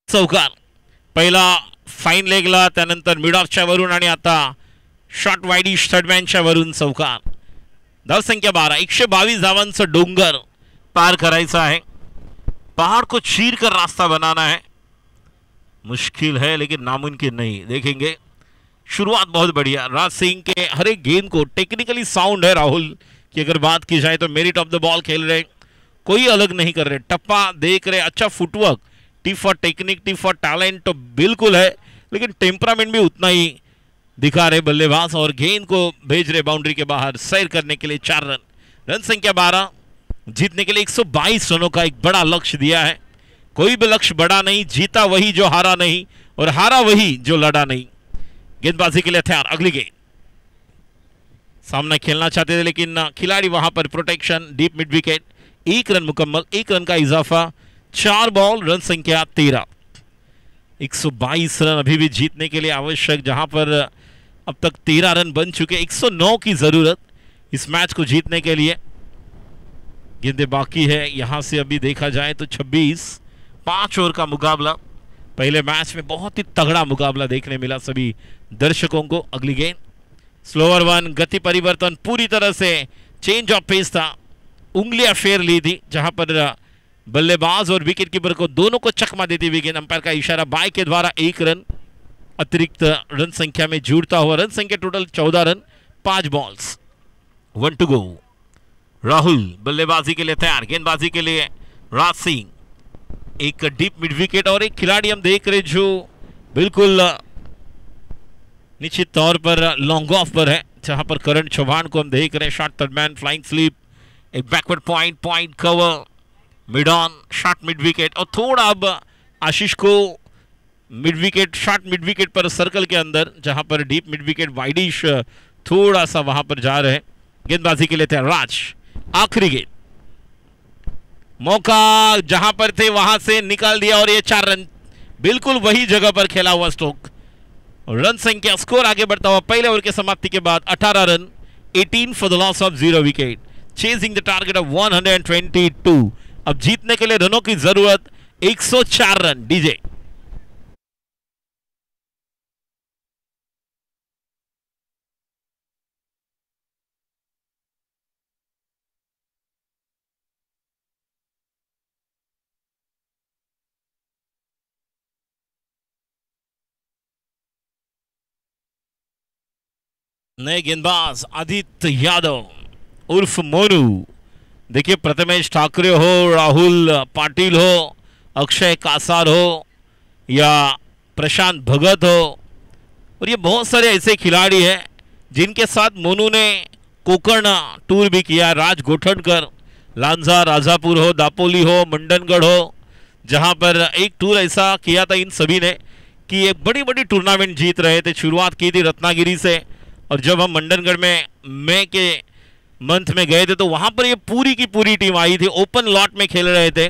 चौकार. पहिला फाईन लेगला, त्यानंतर मिड ऑफच्या वरून आणि आता शॉर्ट वाईडिश थर्डमॅनच्या वरून चौकार. धावसंख्या 12. 122 धावांचं डोंगर पार करायचा है. पहाड़ को चीर कर रास्ता बनाना है. मुश्किल है लेकिन नामुमकिन नहीं. देखेंगे. शुरुआत बहुत बढ़िया. राज सिंह के हर एक गेंद को टेक्निकली साउंड है. राहुल की अगर बात की जाए तो मेरिट ऑफ द बॉल खेल रहे, कोई अलग नहीं कर रहे, टप्पा देख रहे, अच्छा footwork, T for technique, T for talent तो बिल्कुल है, लेकिन टेम्परामेंट भी उतना ही दिखा रहे बल्लेबाज और गेंद को भेज रहे बाउंड्री के बाहर सैर करने के लिए. 4 रन. रन संख्या 12. जीतने के लिए 122 रनों का एक बड़ा लक्ष्य दिया है. कोई भी लक्ष्य बड़ा नहीं. जीता वही जो हारा नहीं और हारा वही जो लड़ा नहीं. गेंदबाजी के लिए तैयार. अगली गेंद. सामना खेलना चाहते थे लेकिन खिलाड़ी वहां पर protection. Deep mid wicket. 1 run मुकम्मल. 1 रन का इजाफा. 4 बॉल. रन संख्या 13. 122 रन अभी भी जीतने के लिए आवश्यक, जहां पर अब तक 13 रन बन चुके. 109 की जरूरत इस मैच को जीतने के लिए. गेंदें बाकी है. यहां से अभी देखा जाए तो 26. 5 ओवर का मुकाबला. पहले मैच में बहुत ही तगड़ा मुकाबला देखने मिला सभी दर्शकों को. अगली गेंद. Slower one. गति परिवर्तन पूरी तरह से चेंज ऑफ पेस था. उंगलियां फेर ली थी, जहां पर बल्लेबाज और विकेट कीपर को दोनों को चकमा देती हुई गेंद. अंपायर का इशारा बाय के द्वारा 1 रन अतिरिक्त रन संख्या में जुड़ता हुआ. रन संख्या total 14 run. 5 balls. 1 to go. Rahul बल्लेबाजी के लिए तैयार. गेंदबाजी के लिए राज सिंह. एक डीप मिड विकेट और एक खिलाड़ी हम देख रहे जो बिल्कुल निश्चित तौर पर लॉन्ग ऑफ पर है, जहां पर करण चौहान को हम देख रहे हैं. शॉर्ट थर्डमैन, फ्लाइंग स्लीप, एक backward point, point cover, mid on, short mid wicket और थोड़ा अब आशीष को mid wicket, short mid wicket पर सर्कल के अंदर, जहां पर डीप मिड विकेट वाइडिश थोड़ा सा वहां पर जा रहे हैं. गेंदबाजी के लिए तैयार राज. आखिरी गेंद. मौका जहां पर थे वहां से निकाल दिया और ये 4 रन. बिल्कुल वही जगह पर खेला हुआ स्ट्रोक. रन संख्या, स्कोर आगे बढ़ता हुआ पहले ओवर के समाप्ति के बाद 18 run. 18 for the loss of 0 wicket. Chasing the target of 122. अब जीतने के लिए रनों की जरूरत 104 रन. डीजे नए गेंदबाज आदित्य यादव उर्फ मोनू. देखिए, प्रथमेश ठाकरे हो, राहुल पाटिल हो, अक्षय कासार हो या प्रशांत भगत हो, और ये बहुत सारे ऐसे खिलाड़ी हैं जिनके साथ मोनू ने कोकण टूर भी किया. राज गोठनकर, लांजा, राजापुर हो, दापोली हो, मंडनगढ़ हो, जहां पर एक टूर ऐसा किया था इन सभी ने कि एक बड़ी बड़ी टूर्नामेंट जीत रहे थे. शुरुआत की थी रत्नागिरी से, और जब हम मंडनगढ़ में मई के मंथ में गए थे तो वहां पर ये पूरी की पूरी टीम आई थी. ओपन लॉट में खेल रहे थे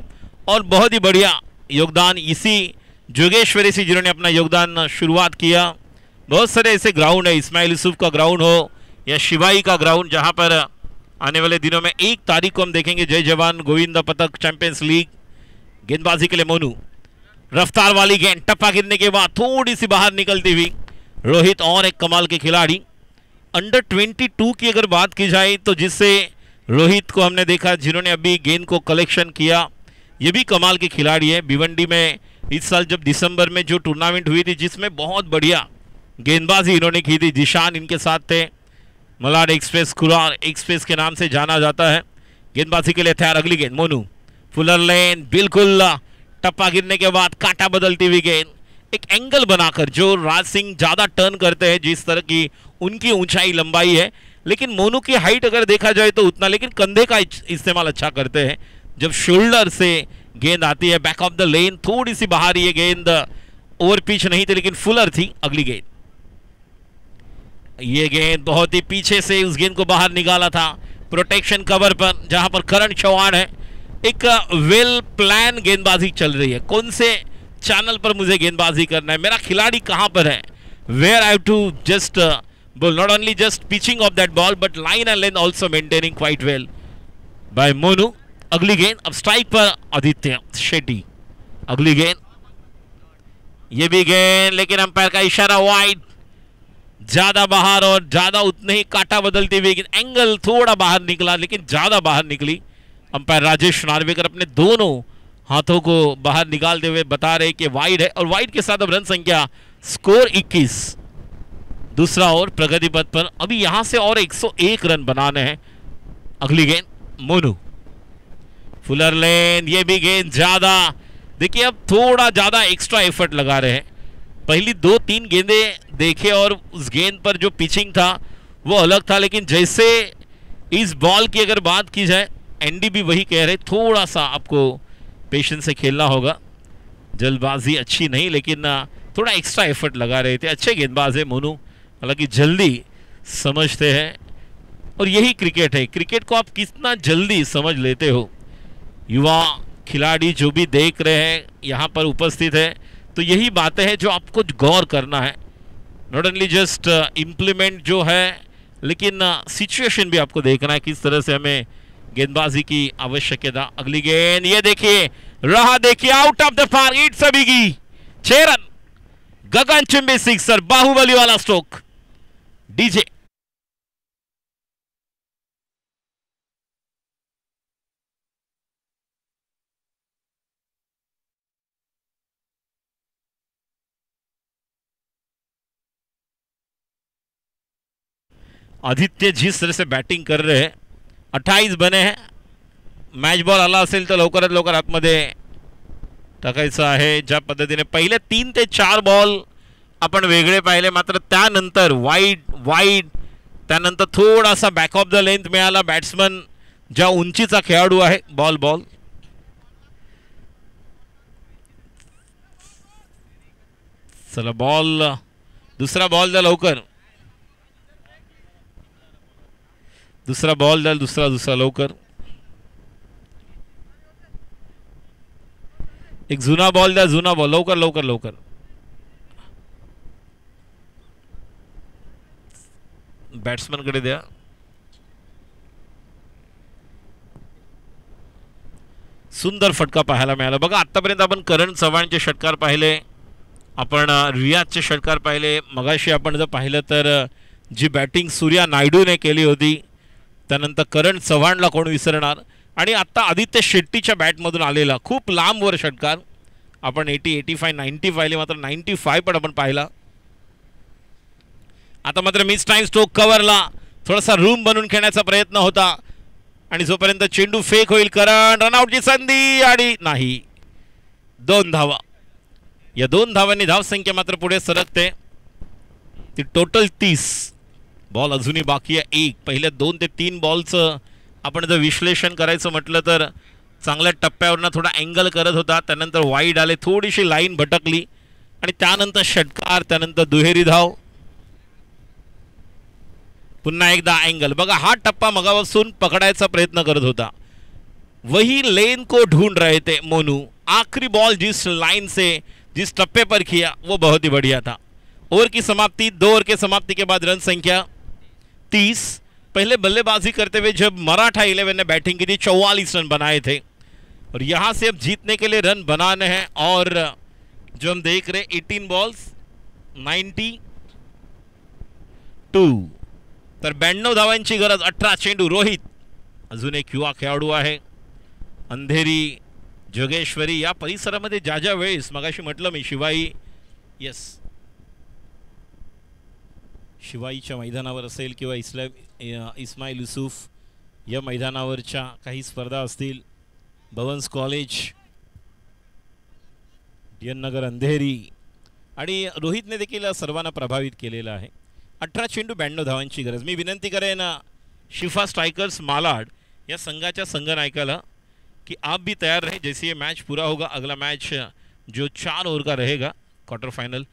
और बहुत ही बढ़िया योगदान इसी जोगेश्वरी से जिन्होंने अपना योगदान शुरुआत किया. बहुत सारे ऐसे ग्राउंड है, इस्माइल यूसुफ का ग्राउंड हो या शिवाई का ग्राउंड, जहां पर आने वाले दिनों में 1 तारीख को हम देखेंगे जय जवान गोविंदा पतक चैंपियंस लीग. गेंदबाजी के लिए मोनू. रफ्तार वाली गेंद, टप्पा गिरने के बाद थोड़ी सी बाहर निकलती हुई. रोहित और एक कमाल के खिलाड़ी. अंडर 22 की अगर बात की जाए तो जिससे रोहित को हमने देखा, जिन्होंने अभी गेंद को कलेक्शन किया, ये भी कमाल के खिलाड़ी है. भिवंडी में इस साल जब दिसंबर में जो टूर्नामेंट हुई थी जिसमें बहुत बढ़िया गेंदबाजी इन्होंने की थी, जिशान इनके साथ थे. मलाड एक्सप्रेस कुरान एक्सप्रेस के नाम से जाना जाता है। गेंदबाजी के लिए तैयार, अगली गेंद मोनू, फुलर लेन, बिल्कुल टप्पा गिरने के बाद काटा बदलती हुई गेंद, एक एंगल बनाकर जो राज सिंह ज्यादा टर्न करते हैं, जिस तरह की उनकी ऊंचाई लंबाई है, लेकिन मोनू की हाइट अगर देखा जाए तो उतना, लेकिन कंधे का इस्तेमाल अच्छा करते हैं। जब शोल्डर से गेंद आती है बैक ऑफ द लेन, थोड़ी सी बाहर ये गेंद ओवर पिच नहीं थी लेकिन फुलर थी। अगली गेंद, ये गेंद बहुत ही पीछे से उस गेंद को बाहर निकाला था, प्रोटेक्शन कवर पर, जहां पर करण चौहान है। एक वेल प्लान गेंदबाजी चल रही है, कौन से चैनल पर मुझे गेंदबाजी करना है, मेरा खिलाड़ी कहां पर है, where I have to just ball, not only just pitching off that ball but line and length also maintaining quite well by Monu. अगली गेंद, अब स्ट्राइक पर आदित्य शेट्टी। अगली गेंद, ये भी गेंद, लेकिन अंपायर का इशारा वाइड, ज्यादा बाहर और ज्यादा उतने ही काटा बदलती हुई गेंद, एंगल थोड़ा बाहर निकला लेकिन ज्यादा बाहर निकली। अंपायर राजेश नार्वेकर अपने दोनों हाथों को बाहर निकालते हुए बता रहे कि वाइड है, और वाइड के साथ अब रन संख्या स्कोर 21। दूसरा ओवर प्रगति पथ पर, अभी यहां से और 101 रन बनाने हैं। अगली गेंद मोनू, फुलर लेन, ये भी गेंद ज्यादा, देखिए अब थोड़ा ज्यादा एक्स्ट्रा एफर्ट लगा रहे हैं। पहली 2-3 गेंदें देखे और उस गेंद पर जो पिचिंग था वो अलग था, लेकिन जैसे इस बॉल की अगर बात की जाए, एनडी भी वही कह रहे, थोड़ा सा आपको पेशेंस से खेलना होगा, जल्दबाजी अच्छी नहीं, लेकिन थोड़ा एक्स्ट्रा एफर्ट लगा रहे थे। अच्छे गेंदबाज है मोनू, हालांकि जल्दी समझते हैं, और यही क्रिकेट है, क्रिकेट को आप कितना जल्दी समझ लेते हो। युवा खिलाड़ी जो भी देख रहे हैं यहाँ पर उपस्थित है, तो यही बातें हैं जो आपको गौर करना है, नॉट ओनली जस्ट इम्प्लीमेंट जो है, लेकिन सिचुएशन भी आपको देखना है, किस तरह से हमें गेंदबाजी की आवश्यकता। अगली गेंद, ये देखिए रहा, देखिए out of the park, it's a biggie, 6 run, गगनचुंबी सिक्सर, बाहुबली वाला स्ट्रोक। डीजे आदित्य जिस तरह से बॅटिंग कर रहे हैं, 28 बने हैं, मॅच बॉल आला असेल तर लवकरात लवकर आतमध्ये टाकायचं आहे। ज्या पद्धतीने पहिले 3 ते 4 बॉल आपण वेगळे पाहिले, मात्र त्यानंतर वाईड वाईड, त्यानंतर थोडासा बॅक ऑफ द लेंथ मिळाला, बॅट्समन ज्या उंचीचा खेळाडू आहे, बॉल बॉल चला बॉल, दुसरा बॉल द्या लवकर, दुसरा बॉल द्या, दुसरा लवकर, एक जुना बॉल द्या, जुना बॉल लवकर लवकर लवकर, बॅट्समन कडे द्या। सुंदर फटका पाहायला मिळाला बघा। आतापर्यंत आपण करण चव्हाणचे षटकार पाहिले, आपण रियाजचे षटकार पाहिले, मगाशी आपण जर पाहिलं तर जी बॅटिंग सूर्या नायडूने केली होती, त्यानंतर करण चव्हाणला कोण विसरणार, आणि आता आदित्य शेट्टीच्या बॅटमधून आलेला खूप लांबवर षटकार, आपण 80, 85, 90 पाहिले, मात्र 95 पण आपण पाहिला। आता मात्र मिस टाइम स्ट्रोक कव्हरला थोडासा रूम बनवून खेळण्याचा प्रयत्न होता, आणि जोपर्यंत चेंडू फेक होईल, करण रनआउटची संधी, आणि नाही, 2 धावा, या 2 धावांनी धावसंख्या मात्र पुढे सरकते, ती टोटल 30, बॉल अजूनही बाकी आहे 1। पहिल्या 2 ते 3 बॉलचं आपण जर विश्लेषण करायचं म्हटलं तर चांगल्या टप्प्यावरनं थोडा अँगल करत होता, त्यानंतर वाईड आले, थोडीशी लाईन भटकली, आणि त्यानंतर षटकार, त्यानंतर दुहेरी धाव, पुन्हा एकदा अँगल बघा। हा टप्पा मगापासून पकडायचा प्रयत्न करत होता, वही लेन को ढूंढ रहे थे मोनू, आखिरी बॉल जिस लाइन से जिस टप्पे पर किया वो बहुत ही बढ़िया था। ओवर की समाप्ति, 2 ओवर के समाप्ति के बाद रन संख्या 30। पहले बल्लेबाजी करते हुए जब मराठा 11 ने बैटिंग की थी, 44 रन बनाए थे, और यहां से अब जीतने के लिए रन बनाने हैं, और जो हम देख रहे 18 बॉल्स 92, तर 92 धावांची गरज, 18 चेंडू। रोहित अजून एक युवा खेळाडू आहे, अंधेरी जोगेश्वरी या परिसरामध्ये ज्या ज्या वेळेस मगाशी म्हटलं मी शिवाई, यस शिवाईच्या मैदानावर असेल किंवा इस्माईल युसुफ या मैदानावरच्या काही स्पर्धा असतील, भवन्स कॉलेज, DN नगर अंधेरी, आणि रोहितने देखील सर्वांना प्रभावित केलेलं आहे. 18 चेंडू 92 धावांची गरज. मी विनंती करेन शिफा स्ट्राइकर्स मालाड या संघाच्या संघनायकाला कि आप भी तैयार रहें. जैसे ये मैच पूरा होगा, अगला मैच जो 4 ओवर का रहेगा, क्वार्टर फाइनल.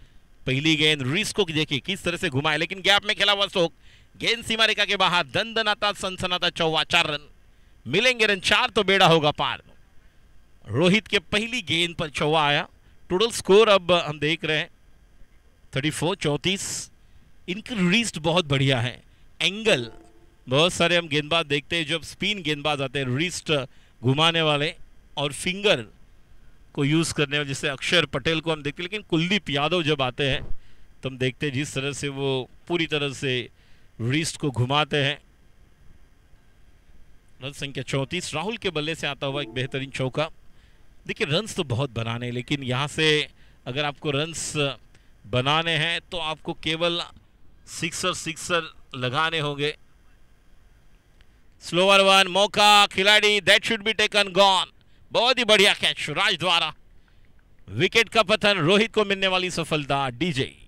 पहली गेंद रिस्क को देखिए किस तरह से घुमाए, लेकिन गैप में खेला हुआ स्ट्रोक, गेंद सीमा रेखा के बाहर. दंदनाता सनसनाता चौवा. 4 रन मिलेंगे, रन 4 तो बेड़ा होगा पार. रोहित के पहली गेंद पर चौवा आया. टोटल स्कोर अब हम देख रहे हैं 34-34. इनकी रिस्ट बहुत बढ़िया है. एंगल बहुत सारे हम गेंदबाज देखते हैं, जब स्पिन गेंदबाज आते हैं रिस्ट घुमाने वाले और फिंगर को यूज़ करने वाले, जैसे अक्षर पटेल को हम देखते हैं, लेकिन कुलदीप यादव जब आते हैं तो हम देखते हैं जिस तरह से वो पूरी तरह से रिस्ट को घुमाते हैं. रन संख्या 34. राहुल के बल्ले से आता हुआ एक बेहतरीन चौका. देखिए रन्स तो बहुत बनाने, लेकिन यहाँ से अगर आपको रन्स बनाने हैं तो आपको केवल सिक्सर लगाने होंगे. स्लोअर वन, मौका, खिलाड़ी, that should be taken, gone. बहुत ही बढ़िया कैच राज द्वारा. विकेट का पतन, रोहित को मिलने वाली सफलता. डीजे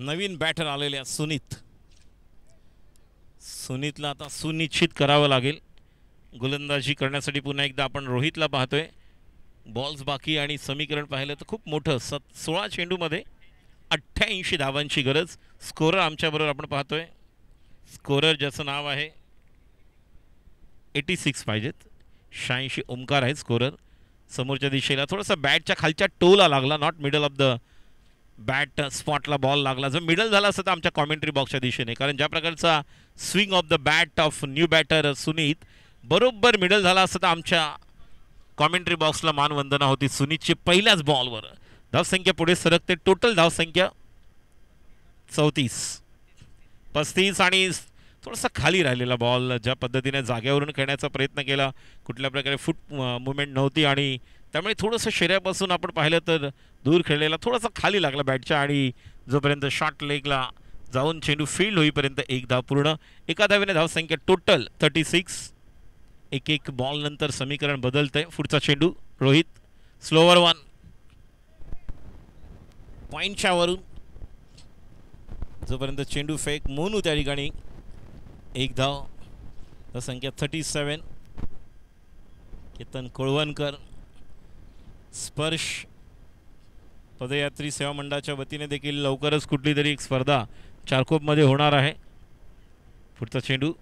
नवीन बॅटर आलेल्या सुनीतला आता सुनिश्चित करावं लागेल. गोलंदाजी करण्यासाठी पुन्हा एकदा आपण रोहितला पाहतोय. बॉल्स बाकी आणि समीकरण पाहिलं तर खूप मोठं. 16 चेंडूमध्ये 88 धावांची गरज. स्कोरर आमच्याबरोबर आपण पाहतोय. स्कोरर ज्याचं नाव आहे 86 पाहिजेत. 86 ओमकार आहे स्कोरर. समोरच्या दिशेला थोडासा बॅटच्या खालच्या टोला लागला, not middle off the bat स्पॉटला बॉल लागला. जर मिडल झाला असतं तर आमच्या कॉमेंट्री बॉक्सच्या दिशेने, कारण ज्या प्रकारचा swing of the bat of new batter Suneet बरोबर मिडल झाला असतं तर आमच्या कॉमेंट्री बॉक्सला मानवंदना होती. सुनीतची पहिल्याच बॉलवर धावसंख्या पुढे सरकते. टोटल धावसंख्या 34-35 आणि थोडासा खाली राहिलेला बॉल. ज्या पद्धतीने जागेवरून खेळण्याचा प्रयत्न केला, कुठल्या प्रकारे फुट मुवमेंट नव्हती आणि त्यामुळे थोडंसं शरीरापासून आपण पाहिलं तर दूर खेळलेला, थोडासा खाली लागला बॅटच्या आणि जोपर्यंत शॉर्ट लेगला जाऊन चेंडू फील्ड होईपर्यंत एक धाव पूर्ण. एका धावेने धावसंख्या टोटल 36. एक बॉल नंतर समीकरण बदलतंय. पुढचा चेंडू रोहित. स्लोअर वन, पॉईंटच्या वरून जोपर्यंत चेंडू फेक मोनू त्या ठिकाणी एक धाव. धावसंख्या 37. केतन कोळवणकर. स्पर्श पदयात्री सेवा मंडळाच्या वतीने देखील लवकरच कुठली तरी एक स्पर्धा चारकोपमध्ये होणार आहे. पुढचा चेंडू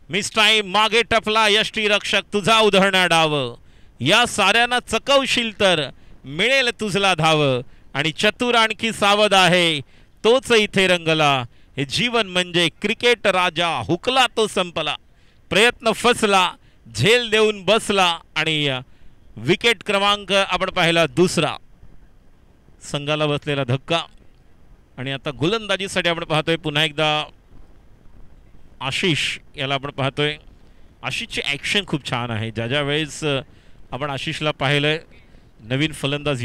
मिस टाइम, मागे टपला यष्टी रक्षक, तुझा उधळणार डाव. या साऱ्यांना चकवशील तर मिळेल तुझला धाव. आणि चतुर आणखी सावध आहे, तोच इथे रंगला. हे जीवन म्हणजे क्रिकेट राजा, हुकला तो संपला. प्रयत्न फसला, झेल देऊन बसला आणि विकेट क्रमांक आपण पाहिला दुसरा. संघाला बसलेला धक्का. आणि आता गोलंदाजीसाठी आपण पाहतोय पुन्हा एकदा आशिष याला आपण पाहतोय. आशिषची ॲक्शन खूप छान आहे. ज्या वेळेस आपण आशिषला पाहिलंय. नवीन फलंदाज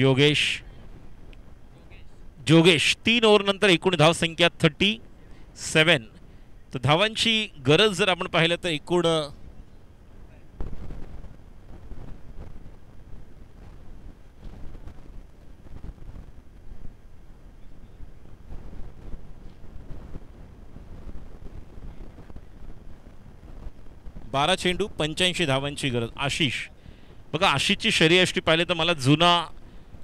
जोगेश 3 ओव्हर नंतर एकूण धावसंख्या 37. तर धावांची गरज जर आपण पाहिलं तर एकूण 12 चेंडू 85 धावांची गरज. आशिष बघा, आशिषची शरीरयष्टी पाहिले तर मला जुना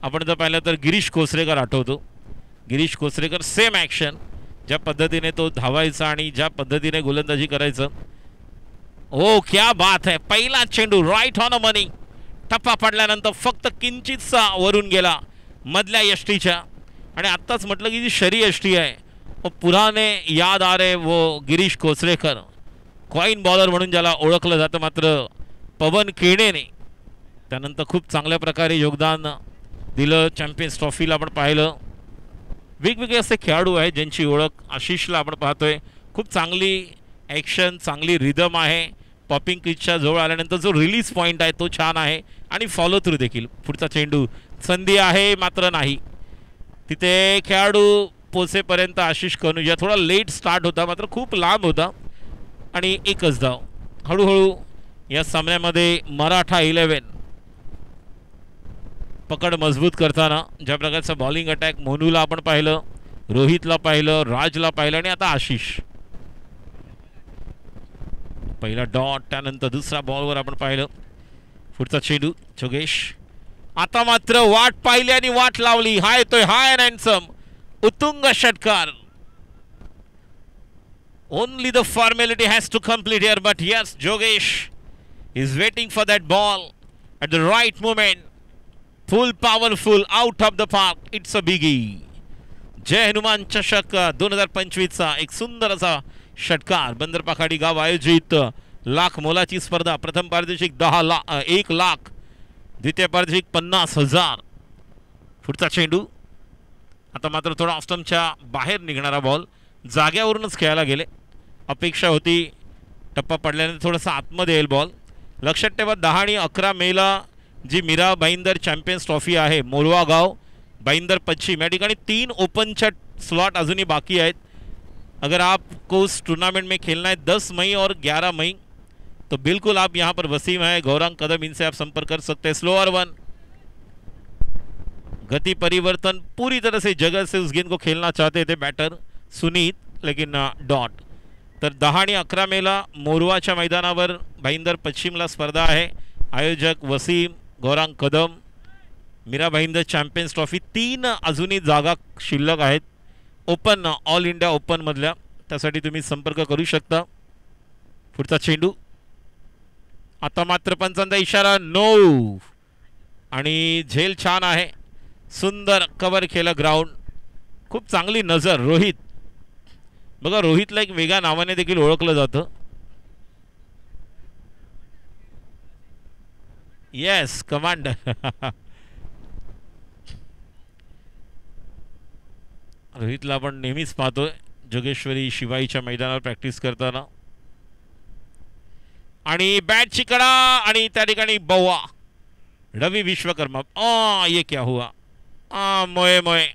आपण जर पाहिलं तर गिरीश कोसरेकर आठवतो. गिरीश कोसरेकर सेम ॲक्शन, ज्या पद्धतीने तो धावायचा आणि ज्या पद्धतीने गोलंदाजी करायचं. ओ क्या बात है. पहिला चेंडू राईट ऑन अ मनी. टप्पा पडल्यानंतर फक्त किंचितसा वरून गेला मधल्या यष्टीच्या. आणि आत्ताच म्हटलं की जी शरी यष्टी आहे वो पुराने याद आ रहे वो गिरीश कोचरेकर, कॉइन बॉलर म्हणून ज्याला ओळखलं जातं. मात्र पवन केणेने त्यानंतर खूप चांगल्या प्रकारे योगदान दिलं. चॅम्पियन्स ट्रॉफीला आपण पाहिलं. वेगवेगळे असे खेळाडू आहेत ज्यांची ओळख आशिषला आपण पाहतोय. खूप चांगली ॲक्शन, चांगली रिदम आहे. पॉपिंग क्रीजच्या जवळ आल्यानंतर जो रिलीज पॉईंट आहे तो छान आहे आणि फॉलो थ्रू देखील. पुढचा चेंडू संधी आहे मात्र नाही. तिथे खेळाडू पोचेपर्यंत आशिष कनुजा थोडा लेट स्टार्ट होता मात्र खूप लांब होता आणि एकच धाव. हळूहळू या सामन्यामध्ये मराठा 11 पकड मजबूत करताना ज्या प्रकारचं बॉलिंग अटॅक मोनूला आपण पाहिलं, रोहितला पाहिलं, राजला पाहिलं आणि आता आशिष. पहिला डॉट, त्यानंतर दुसरा बॉलवर आपण पाहिलं. पुढचा चेंडू जोगेश. आता मात्र वाट पाहिली आणि वाट लावली. हा येतोय हाय अँड हँडसम उत्तुंग षटकार. Only the formality has to complete here but yes जोगेश is waiting for that ball at the right moment. Full powerful out of the park. It's a biggie. Jai Hanuman चषक 2025चा एक सुंदर असा षटकार. बंदरपाखाडी गाव आयोजित लाख मोलाची स्पर्धा. प्रथम पारितोषिक 1 लाख, द्वितीय पारितोषिक 50,000. पुढचा चेंडू. आता मात्र थोडा ऑस्टमच्या बाहेर निघणारा बॉल. जाग्यावरूनच खेळायला गेले. अपेक्षा होती टप्पा पडल्याने थोडासा आतमध्ये येईल बॉल. लक्षात ठेवा 10 आणि 11 मेला जी मीरा भाईंदर चॅम्पियन्स ट्रॉफी आहे मोरवा गाव भाईंदर पश्चिम या ठिकाणी 3 ओपनच्या स्लॉट अजूनही बाकी आहेत. अगर आपको उस टूर्नामेंट में खेलना है 10 मई और 11 मई तो बिल्कुल आप यहाँ पर वसीम है, गौरांग कदम, इनसे आप संपर्क कर सकते हैं. स्लोअर 1. गति परिवर्तन पूरी तरह से जगह से उस गेंद को खेलना चाहते थे बैटर सुनीत, लेकिन डॉट. तर 10 आणि 11 मेला मोरवाच्या मैदानावर भाईंदर पश्चिमला स्पर्धा आहे. आयोजक वसीम, गौरांग कदम. मीरा भाईंदर चॅम्पियन्स ट्रॉफी 3 अजूनही जागा शिल्लक आहेत ओपन, ऑल इंडिया ओपन मधल्या. त्यासाठी तुम्ही संपर्क करू शकता. पुढचा चेंडू. आता मात्र पंचांचा इशारा नो. आणि झेल छान आहे. सुंदर कव्हर केलं ग्राउंड. खूप चांगली नजर. रोहित बघा, रोहितला एक वेगळ्या नावाने देखील ओळखलं जातं. Yes commander. रोहितला आपण नेहमीच पाहतोय जोगेश्वरी शिवाईच्या मैदानावर प्रॅक्टिस करताना. आणि बॅटची कडा आणि त्या ठिकाणी बव्वा. रवी विश्वकर्मा. ये क्या हुआ. मोये मोये.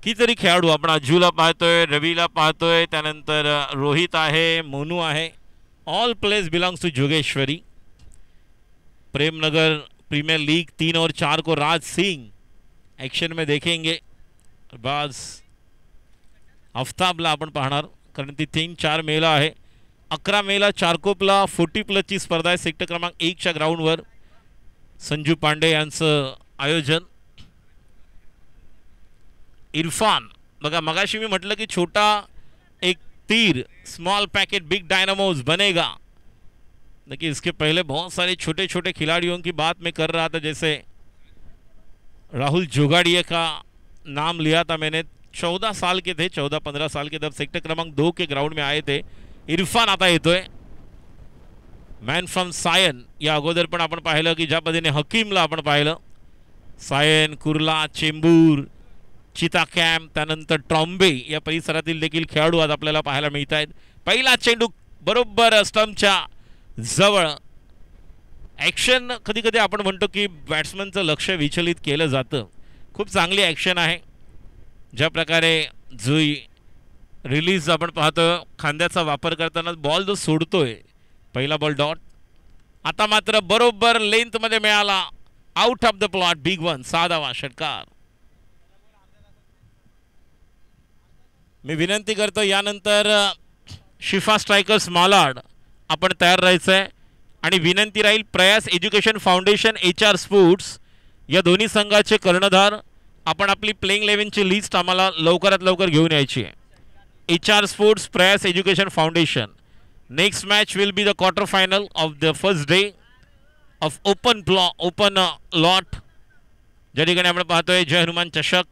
कितीतरी खेळाडू आपण अज्जूला पाहतोय, रवीला पाहतोय, त्यानंतर रोहित आहे, मोनू आहे. All place belongs to Jogeshwari. Premnagar premier league 3 और 4 को राज सिंह एक्शन में देखेंगे. बाज आफ्ताबला आपण पाहणार कारण ती 3-4 मेला आहे. 11 मेला चारकोपला 40+ स्पर्धा आहे सेक्टर क्रमांक 1च्या ग्राउंडवर. संजू पांडे यांचं आयोजन. इरफान बघा, मगाशी मी म्हटलं की छोटा एक तीर, स्मॉल पैकेट बिग डायनामोज बनेगा. देखिए इसके पहले बहुत सारे छोटे छोटे खिलाड़ियों की बात मैं कर रहा था. जैसे राहुल जोगाड़िया का नाम लिया था मैंने. 14 साल के थे, 14-15 साल के, तब सेक्टर क्रमांक 2 के ग्राउंड में आए थे. इरफान आता येतोय. Man from Sion. या अगोदर पण आपण पाहिलं की ज्या पद्धतीने हकीमला आपण पाहिलं. सायन, कुर्ला, चेंबूर, चिता कॅम्प, त्यानंतर ट्रॉम्बे या परिसरातील देखील खेळाडू आज आपल्याला पाहायला मिळत आहेत. पहिला चेंडू बरोबर स्टंपच्या जवळ. ॲक्शन कधी कधी आपण म्हणतो की बॅट्समनचं लक्ष विचलित केलं जातं. खूप चांगली ॲक्शन आहे. ज्या प्रकारे जुई रिलीज आपण पाहतो खांद्याचा वापर करताना बॉल जो सोडतोय. पहिला बॉल डॉट. आता मात्र बरोबर लेंथमध्ये मिळाला. Out of the plot. Big one. 6वा षटकार. मी विनंती करतो यानंतर शिफा स्ट्रायकर्स मालाड आपण तयार राहायचं आहे. आणि विनंती राहील प्रयास एज्युकेशन फाउंडेशन, HR स्पोर्ट्स या दोन्ही संघाचे कर्णधार आपण आपली प्लेइंग 11ची लिस्ट आम्हाला लवकरात लवकर घेऊन यायची आहे. HR स्पोर्ट्स, प्रयास education foundation. Next match will be the quarter final of the first day of open lot, ज्या ठिकाणी आपण पाहतोय जय हनुमान चषक.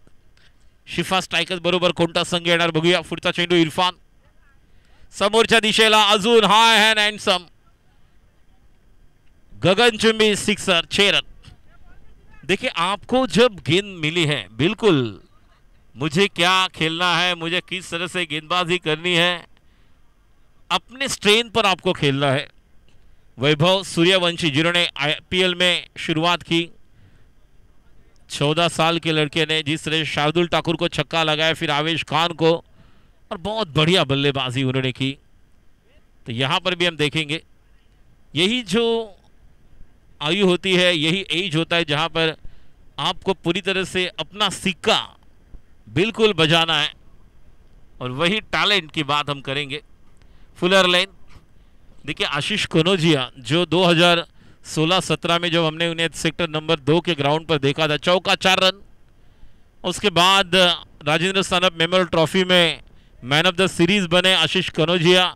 शिफा स्ट्रायकर्स बरोबर कोणता संघ येणार बघूया. पुढचा चेंडू इरफान समोरच्या दिशेला, अजून हाय हॅन्ड अँड सम गगनचुंबी सिक्सर, 6 रन. देखिए आपको जब गेंद मिली है, बिल्कुल मुझे क्या खेलना है, मुझे किस तरह से गेंदबाजी करनी है, अपने स्ट्रेन पर आपको खेलना है. वैभव सूर्यवंशी जिन्होंने IPL में शुरुआत की, 14 साल के लड़के ने जिस तरह शार्दुल ठाकुर को छक्का लगाया, फिर आवेश खान को, और बहुत बढ़िया बल्लेबाजी उन्होंने की. तो यहाँ पर भी हम देखेंगे यही जो आयु होती है, यही एज होता है जहाँ पर आपको पूरी तरह से अपना सिक्का बिल्कुल बजाना है, और वही टैलेंट की बात हम करेंगे. फुलर लाइन देखिए, आशीष कनौजिया जो 2016-17 में जब हमने उन्हें सेक्टर नंबर 2 के ग्राउंड पर देखा था, चौका 4 रन. उसके बाद राजेंद्र सानप मेमोरियल ट्रॉफी में मैन ऑफ द सीरीज बने आशीष कनौजिया.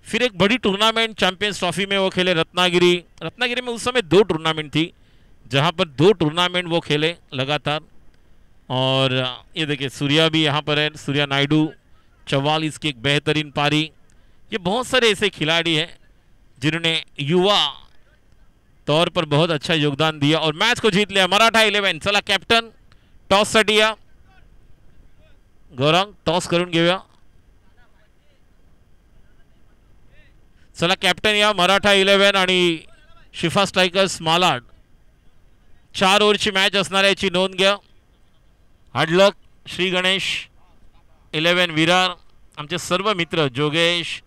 फिर एक बड़ी टूर्नामेंट चैंपियंस ट्रॉफी में वो खेले रत्नागिरी में. उस समय 2 टूर्नामेंट थी जहां पर 2 टूर्नामेंट वो खेले लगातार. और ये देखिए सूर्या भी यहाँ पर है, सूर्या नायडू 44 की एक बेहतरीन पारी. ये बहुत सारे ऐसे खिलाड़ी हैं जिन्होंने युवा तौर पर बहुत अच्छा योगदान दिया और मैच को जीत लिया. मराठा 11. चला कॅप्टन टॉससाठी या. गौरंग टॉस करून घेऊया. चला कॅप्टन या मराठा 11 आणि शिफा स्ट्रायकर्स मालाड. 4 ओव्हरची मॅच असणार आहे, याची नोंद घ्या. हार्डलक श्री गणेश 11 विरार, आमचे सर्व मित्र जोगेश,